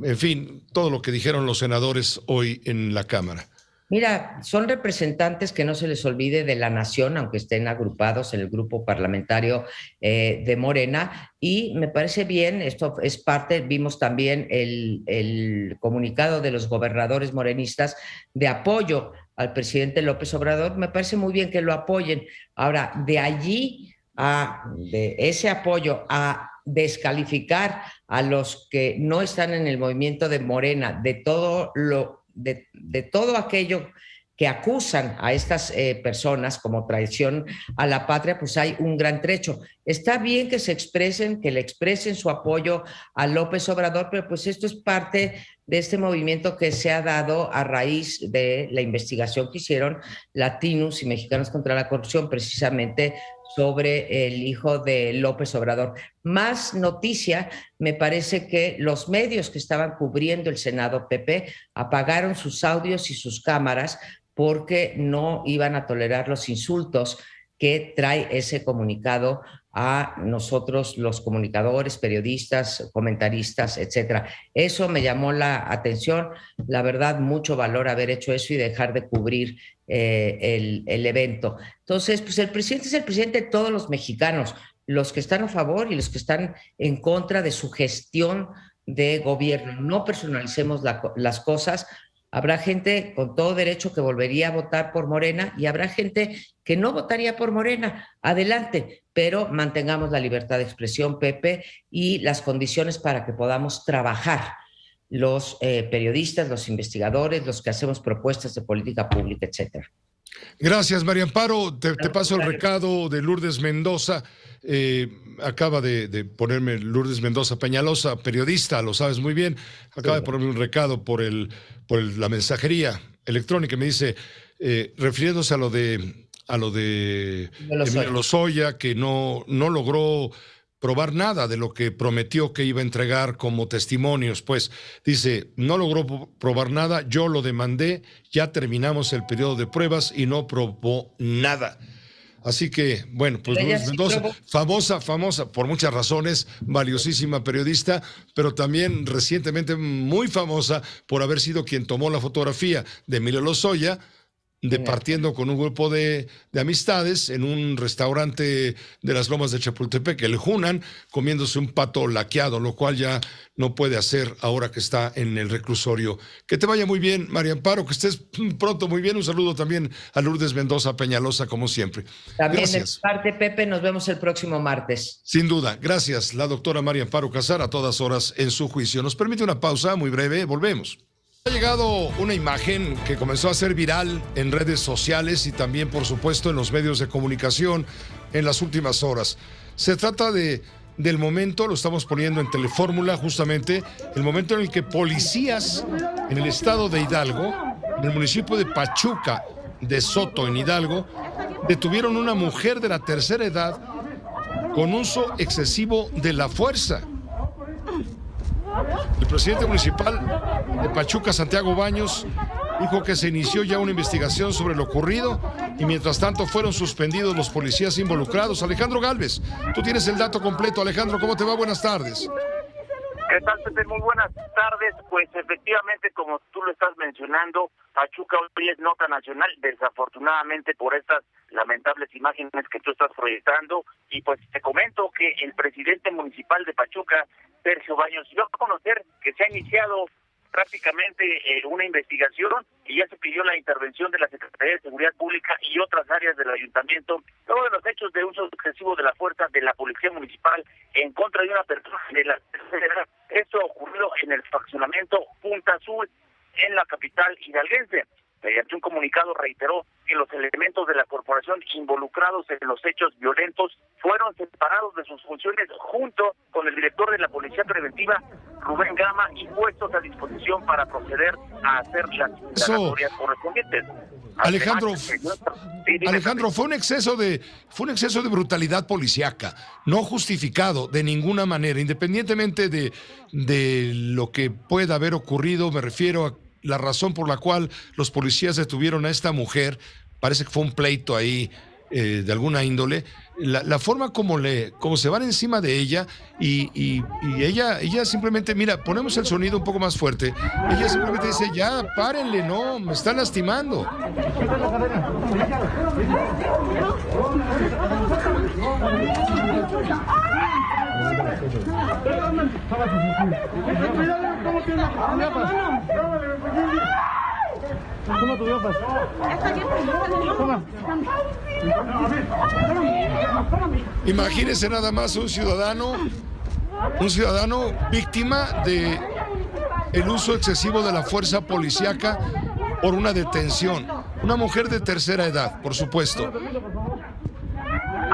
en fin, todo lo que dijeron los senadores hoy en la Cámara? Mira, son representantes que no se les olvide de la nación, aunque estén agrupados en el grupo parlamentario de Morena, y me parece bien, esto es parte, vimos también el comunicado de los gobernadores morenistas de apoyo al presidente López Obrador, me parece muy bien que lo apoyen. Ahora, de ese apoyo a descalificar a los que no están en el movimiento de Morena, de todo aquello que acusan a estas personas como traición a la patria, pues hay un gran trecho. Está bien que se expresen, que le expresen su apoyo a López Obrador, pero pues esto es parte de este movimiento que se ha dado a raíz de la investigación que hicieron Latinos y Mexicanos contra la Corrupción, precisamente sobre el hijo de López Obrador. Más noticia, me parece que los medios que estaban cubriendo el Senado, Pepe, apagaron sus audios y sus cámaras porque no iban a tolerar los insultos que trae ese comunicado a nosotros, los comunicadores, periodistas, comentaristas, etcétera. Eso me llamó la atención. La verdad, mucho valor haber hecho eso y dejar de cubrir el evento. Entonces, pues el presidente es el presidente de todos los mexicanos, los que están a favor y los que están en contra de su gestión de gobierno. No personalicemos las cosas. Habrá gente con todo derecho que volvería a votar por Morena y habrá gente que no votaría por Morena. Adelante, pero mantengamos la libertad de expresión, Pepe, y las condiciones para que podamos trabajar los periodistas, los investigadores, los que hacemos propuestas de política pública, etcétera. Gracias, María Amparo. Te paso el recado de Lourdes Mendoza. Acaba de ponerme Lourdes Mendoza Peñalosa, periodista, lo sabes muy bien. Acaba de ponerme un recado por la mensajería electrónica. Me dice, refiriéndose a lo de Emilio Lozoya, que no logró probar nada de lo que prometió que iba a entregar como testimonios. Pues dice, no logró probar nada, yo lo demandé, ya terminamos el periodo de pruebas y no probó nada. Así que, bueno, pues Lourdes Mendoza, famosa por muchas razones, valiosísima periodista, pero también recientemente muy famosa por haber sido quien tomó la fotografía de Emilio Lozoya, partiendo con un grupo de amistades en un restaurante de las Lomas de Chapultepec, el Hunan, comiéndose un pato laqueado, lo cual ya no puede hacer ahora que está en el reclusorio. Que te vaya muy bien, María Amparo, que estés pronto muy bien. Un saludo también a Lourdes Mendoza Peñalosa, como siempre. También gracias. De parte, Pepe, nos vemos el próximo martes. Sin duda, gracias, la doctora María Amparo Casar, a todas horas en su juicio. Nos permite una pausa muy breve, volvemos. Ha llegado una imagen que comenzó a ser viral en redes sociales y también, por supuesto, en los medios de comunicación en las últimas horas. Se trata del momento, lo estamos poniendo en Telefórmula, justamente, el momento en el que policías en el estado de Hidalgo, en el municipio de Pachuca de Soto, en Hidalgo, detuvieron a una mujer de la tercera edad con uso excesivo de la fuerza. El presidente municipal de Pachuca, Santiago Baños, dijo que se inició ya una investigación sobre lo ocurrido y mientras tanto fueron suspendidos los policías involucrados. Alejandro Gálvez, tú tienes el dato completo. Alejandro, ¿cómo te va? Buenas tardes. ¿Qué tal, Pepe? Muy buenas tardes. Pues efectivamente, como tú lo estás mencionando, Pachuca hoy es nota nacional, desafortunadamente por estas lamentables imágenes que tú estás proyectando. Y pues te comento que el presidente municipal de Pachuca, Sergio Baños, dio a conocer que se ha iniciado prácticamente una investigación y ya se pidió la intervención de la Secretaría de Seguridad Pública y otras áreas del ayuntamiento, luego de los hechos de uso excesivo de la fuerza de la Policía Municipal en contra de una persona de la tercera edad. Esto ocurrió en el fraccionamiento Punta Azul, en la capital hidalguense. Mediante un comunicado reiteró que los elementos de la corporación involucrados en los hechos violentos fueron separados de sus funciones junto con el director de la Policía Preventiva, Rubén Gama, y puestos a disposición para proceder a hacer las indagatorias correspondientes. Alejandro, fue un exceso de brutalidad policíaca, no justificado de ninguna manera, independientemente de lo que pueda haber ocurrido. Me refiero a la razón por la cual los policías detuvieron a esta mujer. Parece que fue un pleito ahí de alguna índole. La forma como se van encima de ella y ella simplemente, mira, ponemos el sonido un poco más fuerte. Ella simplemente dice, ya, párenle, no, me están lastimando. Imagínense nada más un ciudadano víctima de el uso excesivo de la fuerza policíaca por una detención. Una mujer de tercera edad, por supuesto.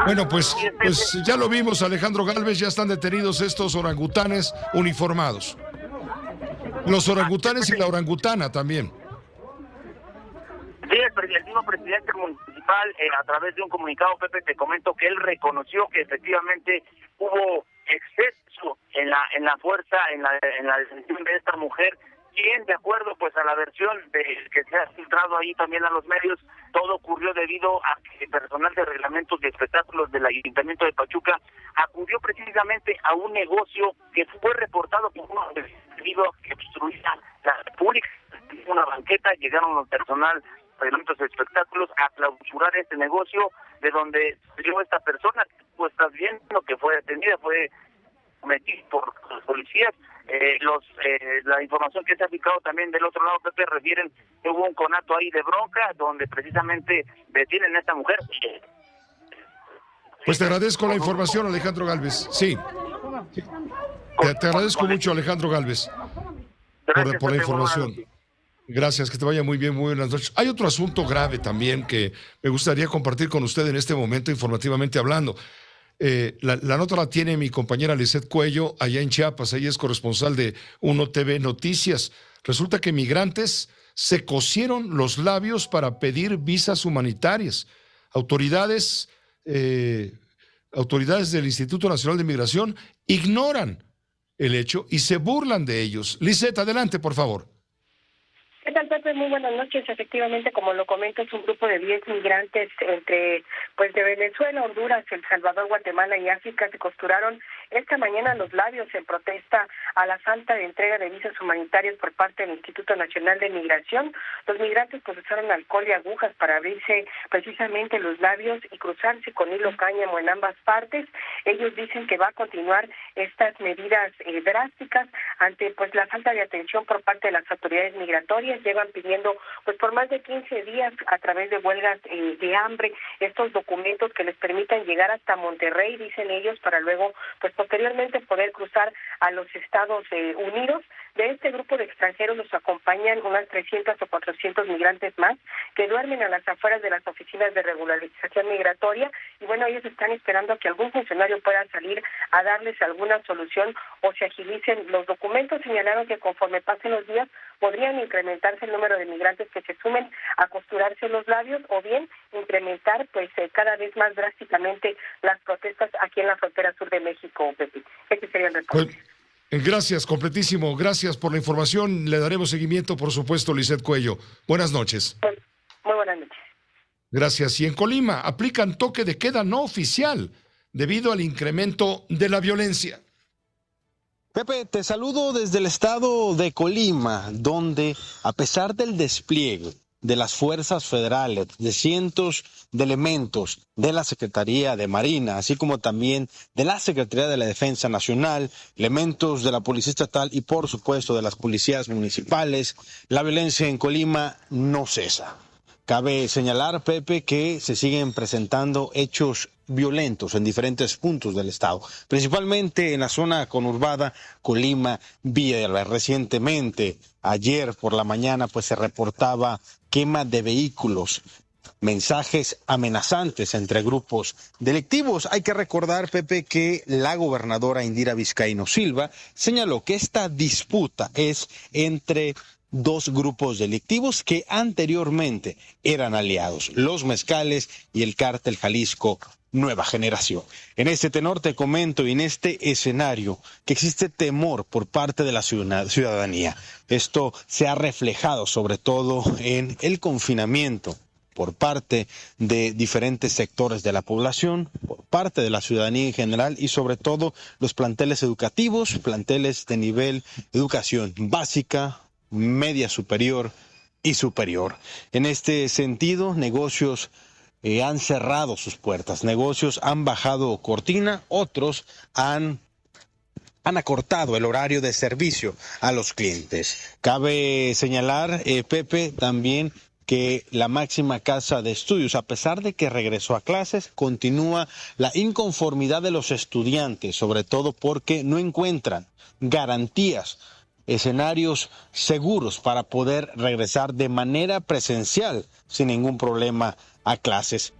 Bueno, pues ya lo vimos, Alejandro Gálvez, ya están detenidos estos orangutanes uniformados. Los orangutanes y la orangutana también. Sí, el mismo presidente municipal, a través de un comunicado, Pepe, te comento que él reconoció que efectivamente hubo exceso en la fuerza, en la detención de esta mujer, quien, de acuerdo pues a la versión que se ha filtrado ahí también a los medios, todo ocurrió debido a que personal de reglamentos de espectáculos del Ayuntamiento de Pachuca acudió precisamente a un negocio que fue reportado como uno debido a que obstruía la República, una banqueta. Llegaron los personal de reglamentos de espectáculos a clausurar este negocio, de donde salió esta persona, pues estás viendo que fue detenida, fue metida por los policías. La información que se ha fijado también del otro lado, Pepe, refieren que hubo un conato ahí de bronca, donde precisamente detienen a esta mujer. Pues te agradezco la información, Alejandro Gálvez. Sí. Te agradezco mucho, Alejandro Gálvez, por la información. Gracias, que te vaya muy bien, muy buenas noches. Hay otro asunto grave también que me gustaría compartir con usted en este momento, informativamente hablando. La nota la tiene mi compañera Lisette Cuello allá en Chiapas. Ella es corresponsal de Uno TV Noticias. Resulta que migrantes se cosieron los labios para pedir visas humanitarias. Autoridades del Instituto Nacional de Migración ignoran el hecho y se burlan de ellos. Lisette, adelante, por favor. ¿Qué tal, Pepe? Muy buenas noches. Efectivamente, como lo comento, es un grupo de 10 migrantes de Venezuela, Honduras, El Salvador, Guatemala y África. Se costuraron esta mañana los labios en protesta a la falta de entrega de visas humanitarias por parte del Instituto Nacional de Migración. Los migrantes usaron alcohol y agujas para abrirse precisamente los labios y cruzarse con hilo cáñamo en ambas partes. Ellos dicen que va a continuar estas medidas drásticas ante la falta de atención por parte de las autoridades migratorias. Llevan pidiendo por más de 15 días a través de huelgas de hambre estos documentos que les permitan llegar hasta Monterrey, dicen ellos, para luego posteriormente poder cruzar a los Estados Unidos. De este grupo de extranjeros nos acompañan unas 300 o 400 migrantes más que duermen a las afueras de las oficinas de regularización migratoria y ellos están esperando a que algún funcionario pueda salir a darles alguna solución o se agilicen los documentos. Señalaron que conforme pasen los días podrían incrementarse el número de migrantes que se sumen a costurarse los labios o bien incrementar cada vez más drásticamente las protestas aquí en la frontera sur de México, Pepe. Este sería el reporte. Gracias, completísimo. Gracias por la información. Le daremos seguimiento, por supuesto, Lisette Cuello. Buenas noches. Muy buenas noches. Gracias. Y en Colima aplican toque de queda no oficial debido al incremento de la violencia. Pepe, te saludo desde el estado de Colima, donde, a pesar del despliegue de las fuerzas federales, de cientos de elementos de la Secretaría de Marina, así como también de la Secretaría de la Defensa Nacional, elementos de la Policía Estatal y por supuesto de las policías municipales. La violencia en Colima no cesa. Cabe señalar, Pepe, que se siguen presentando hechos violentos en diferentes puntos del estado, principalmente en la zona conurbada Colima, Villalba. Recientemente, ayer por la mañana, pues se reportaba quema de vehículos, mensajes amenazantes entre grupos delictivos. Hay que recordar, Pepe, que la gobernadora Indira Vizcaíno Silva señaló que esta disputa es entre dos grupos delictivos que anteriormente eran aliados, los Mezcales y el Cártel Jalisco Nueva Generación. En este tenor te comento, y en este escenario, que existe temor por parte de la ciudadanía. Esto se ha reflejado sobre todo en el confinamiento por parte de diferentes sectores de la población, por parte de la ciudadanía en general y sobre todo los planteles educativos, planteles de nivel educación básica, media superior y superior. En este sentido, negocios han cerrado sus puertas, negocios han bajado cortina, otros han acortado el horario de servicio a los clientes. Cabe señalar, Pepe, también que la máxima casa de estudios, a pesar de que regresó a clases, continúa la inconformidad de los estudiantes, sobre todo porque no encuentran garantías, escenarios seguros para poder regresar de manera presencial sin ningún problema a clases.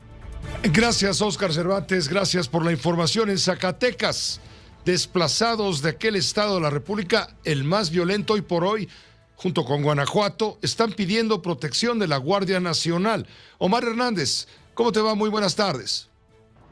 Gracias, Óscar Cervantes, gracias por la información. En Zacatecas, desplazados de aquel estado de la República, el más violento hoy por hoy, junto con Guanajuato, están pidiendo protección de la Guardia Nacional. Omar Hernández, ¿cómo te va? Muy buenas tardes.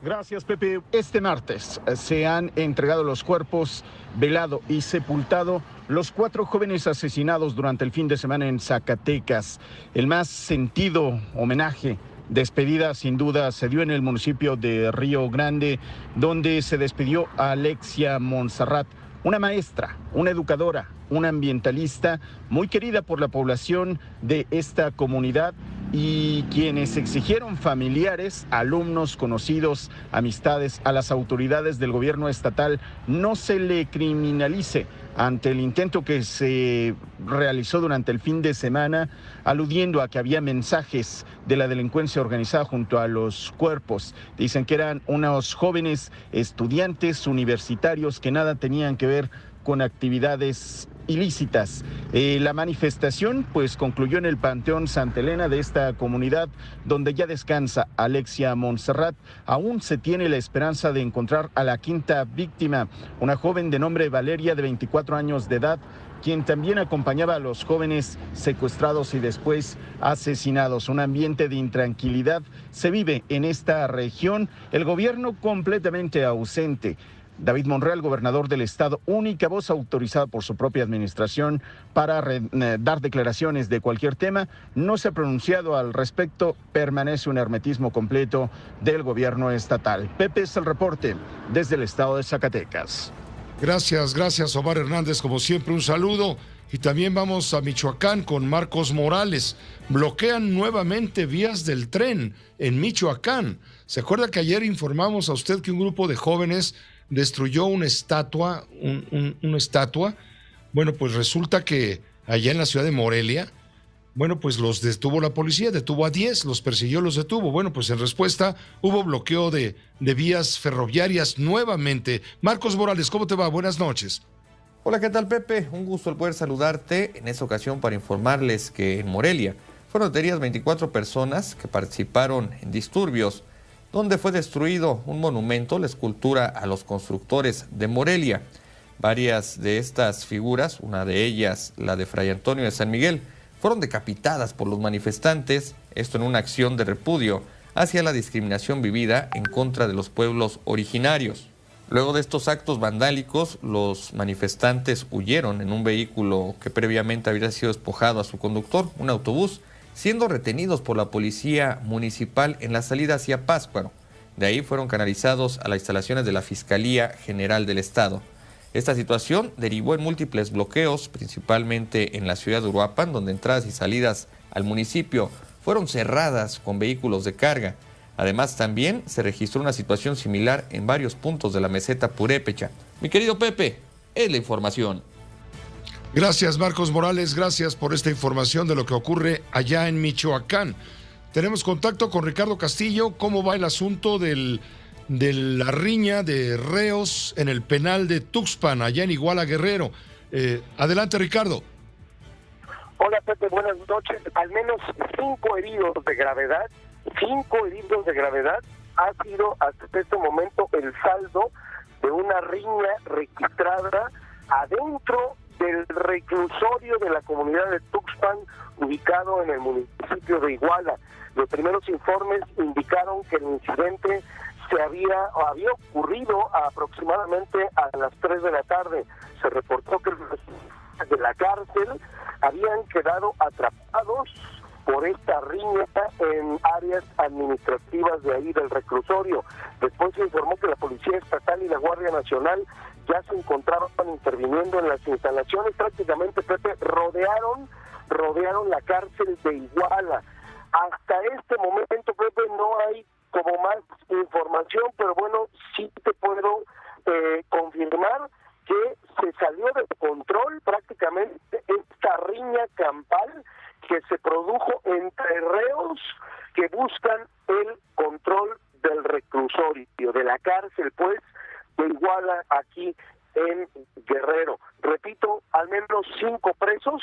Gracias, Pepe. Este martes se han entregado los cuerpos, velado y sepultado los 4 jóvenes asesinados durante el fin de semana en Zacatecas. El más sentido homenaje, despedida sin duda, se dio en el municipio de Río Grande, donde se despidió a Alexia Montserrat, una maestra, una educadora, una ambientalista muy querida por la población de esta comunidad, y quienes exigieron familiares, alumnos, conocidos, amistades a las autoridades del gobierno estatal no se le criminalice ante el intento que se realizó durante el fin de semana, aludiendo a que había mensajes de la delincuencia organizada junto a los cuerpos. Dicen que eran unos jóvenes estudiantes universitarios que nada tenían que ver con actividades ilícitas. La manifestación pues concluyó en el Panteón Santa Elena de esta comunidad, donde ya descansa Alexia Montserrat. Aún se tiene la esperanza de encontrar a la quinta víctima, una joven de nombre Valeria, de 24 años de edad, quien también acompañaba a los jóvenes secuestrados y después asesinados. Un ambiente de intranquilidad se vive en esta región, el gobierno completamente ausente. David Monreal, gobernador del estado, única voz autorizada por su propia administración para dar declaraciones de cualquier tema, no se ha pronunciado al respecto. Permanece un hermetismo completo del gobierno estatal. Pepe, es el reporte desde el estado de Zacatecas. Gracias, Omar Hernández, como siempre un saludo. Y también vamos a Michoacán con Marcos Morales. Bloquean nuevamente vías del tren en Michoacán. ¿Se acuerda que ayer informamos a usted que un grupo de jóvenes destruyó una estatua? Bueno, pues resulta que allá en la ciudad de Morelia, bueno, pues los detuvo la policía, detuvo a 10, los persiguió, los detuvo. Bueno, pues en respuesta hubo bloqueo de vías ferroviarias nuevamente. Marcos Morales, ¿cómo te va? Buenas noches. Hola, ¿qué tal, Pepe? Un gusto el poder saludarte en esta ocasión para informarles que en Morelia fueron detenidas 24 personas que participaron en disturbios, donde fue destruido un monumento, la escultura a los constructores de Morelia. Varias de estas figuras, una de ellas la de Fray Antonio de San Miguel, fueron decapitadas por los manifestantes, esto en una acción de repudio hacia la discriminación vivida en contra de los pueblos originarios. Luego de estos actos vandálicos, los manifestantes huyeron en un vehículo que previamente había sido despojado a su conductor, un autobús, siendo retenidos por la policía municipal en la salida hacia Pátzcuaro. De ahí fueron canalizados a las instalaciones de la Fiscalía General del Estado. Esta situación derivó en múltiples bloqueos, principalmente en la ciudad de Uruapan, donde entradas y salidas al municipio fueron cerradas con vehículos de carga. Además, también se registró una situación similar en varios puntos de la meseta purépecha. Mi querido Pepe, es la información. Gracias, Marcos Morales, gracias por esta información de lo que ocurre allá en Michoacán. Tenemos contacto con Ricardo Castillo. ¿Cómo va el asunto de la riña de reos en el penal de Tuxpan, allá en Iguala, Guerrero? Adelante, Ricardo. Hola, Pepe, buenas noches. Al menos 5 heridos de gravedad. 5 heridos de gravedad ha sido hasta este momento el saldo de una riña registrada adentro del reclusorio de la comunidad de Tuxpan, ubicado en el municipio de Iguala. Los primeros informes indicaron que el incidente había ocurrido aproximadamente a las 3 de la tarde. Se reportó que los de la cárcel habían quedado atrapados por esta riña en áreas administrativas de ahí del reclusorio. Después se informó que la Policía Estatal y la Guardia Nacional ya se encontraban interviniendo en las instalaciones. Prácticamente, Pepe, rodearon la cárcel de Iguala. Hasta este momento, Pepe, no hay como más información, pero bueno, sí te puedo confirmar que se salió de control prácticamente esta riña campal que se produjo entre reos que buscan el control del reclusorio, de la cárcel, pues, de Iguala, aquí en Guerrero. Repito, al menos 5 presos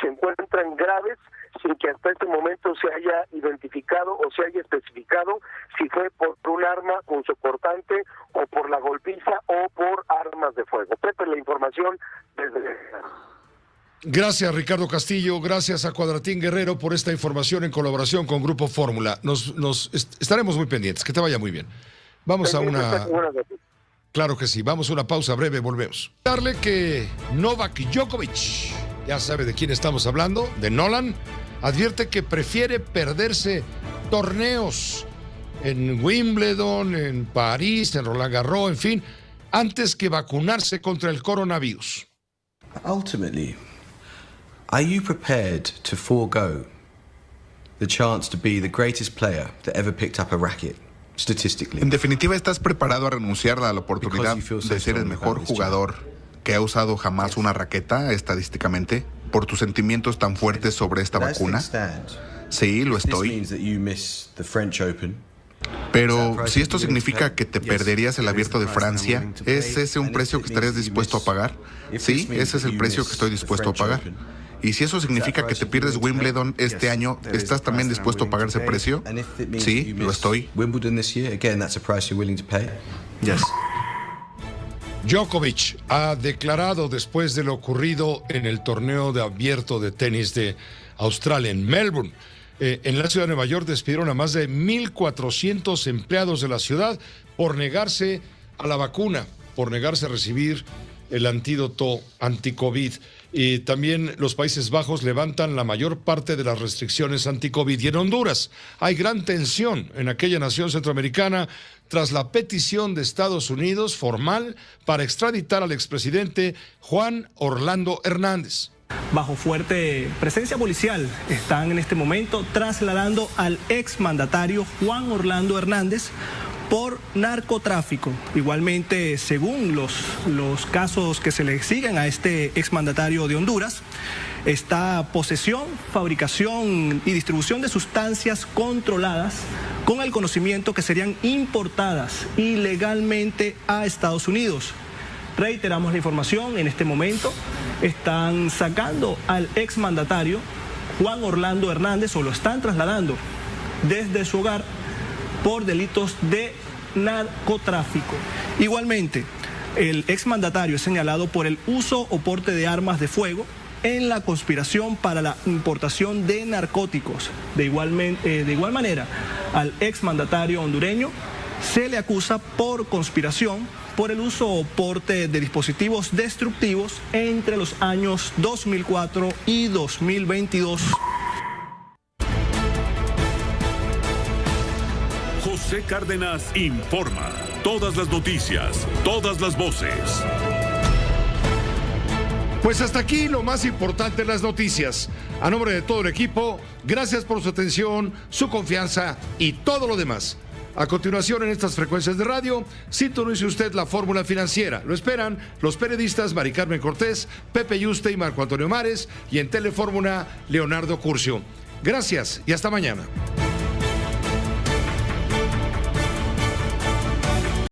se encuentran graves, sin que hasta este momento se haya identificado o se haya especificado si fue por un arma punzocortante o por la golpiza o por armas de fuego. Pepe, la información desde... Gracias, Ricardo Castillo. Gracias a Cuadratín Guerrero por esta información en colaboración con Grupo Fórmula. Estaremos muy pendientes. Que te vaya muy bien. Vamos a una... Claro que sí. Vamos a una pausa breve. Volvemos. Darle que Novak Djokovic, ya sabe de quién estamos hablando, de Nolan, advierte que prefiere perderse torneos en Wimbledon, en París, en Roland Garros, en fin, antes que vacunarse contra el coronavirus. Ultimately, are you prepared to forego the chance to be the greatest player that ever picked up a racket, statistically? En definitiva, ¿estás preparado a renunciar a la oportunidad de ser el mejor jugador que ha usado jamás una raqueta, estadísticamente, por tus sentimientos tan fuertes sobre esta vacuna? Sí, lo estoy. Pero si esto significa que te perderías el Abierto de Francia, ¿es ese un precio que estarías dispuesto a pagar? Sí, ese es el precio que estoy dispuesto a pagar. Y si eso significa que te pierdes Wimbledon este año, ¿estás también dispuesto a pagar ese precio? Sí, lo estoy. Yes. Djokovic ha declarado después de lo ocurrido en el torneo de abierto de tenis de Australia en Melbourne. En la ciudad de Nueva York despidieron a más de 1,400 empleados de la ciudad por negarse a la vacuna, por negarse a recibir el antídoto anti-COVID. Y también los Países Bajos levantan la mayor parte de las restricciones anti-COVID. Y en Honduras hay gran tensión en aquella nación centroamericana tras la petición de Estados Unidos formal para extraditar al expresidente Juan Orlando Hernández. Bajo fuerte presencia policial están en este momento trasladando al exmandatario Juan Orlando Hernández por narcotráfico. Igualmente, según los casos que se le siguen a este exmandatario de Honduras, está posesión, fabricación y distribución de sustancias controladas con el conocimiento que serían importadas ilegalmente a Estados Unidos. Reiteramos la información, en este momento están sacando al exmandatario Juan Orlando Hernández, o lo están trasladando desde su hogar por delitos de narcotráfico. Igualmente, el exmandatario es señalado por el uso o porte de armas de fuego en la conspiración para la importación de narcóticos. De igual manera, al exmandatario hondureño se le acusa por conspiración por el uso o porte de dispositivos destructivos entre los años 2004 y 2022. José Cárdenas informa. Todas las noticias, todas las voces. Pues hasta aquí lo más importante en las noticias. A nombre de todo el equipo, gracias por su atención, su confianza y todo lo demás. A continuación, en estas frecuencias de radio, sintonice usted la fórmula financiera. Lo esperan los periodistas Mari Carmen Cortés, Pepe Yuste y Marco Antonio Mares, y en Telefórmula, Leonardo Curcio. Gracias y hasta mañana.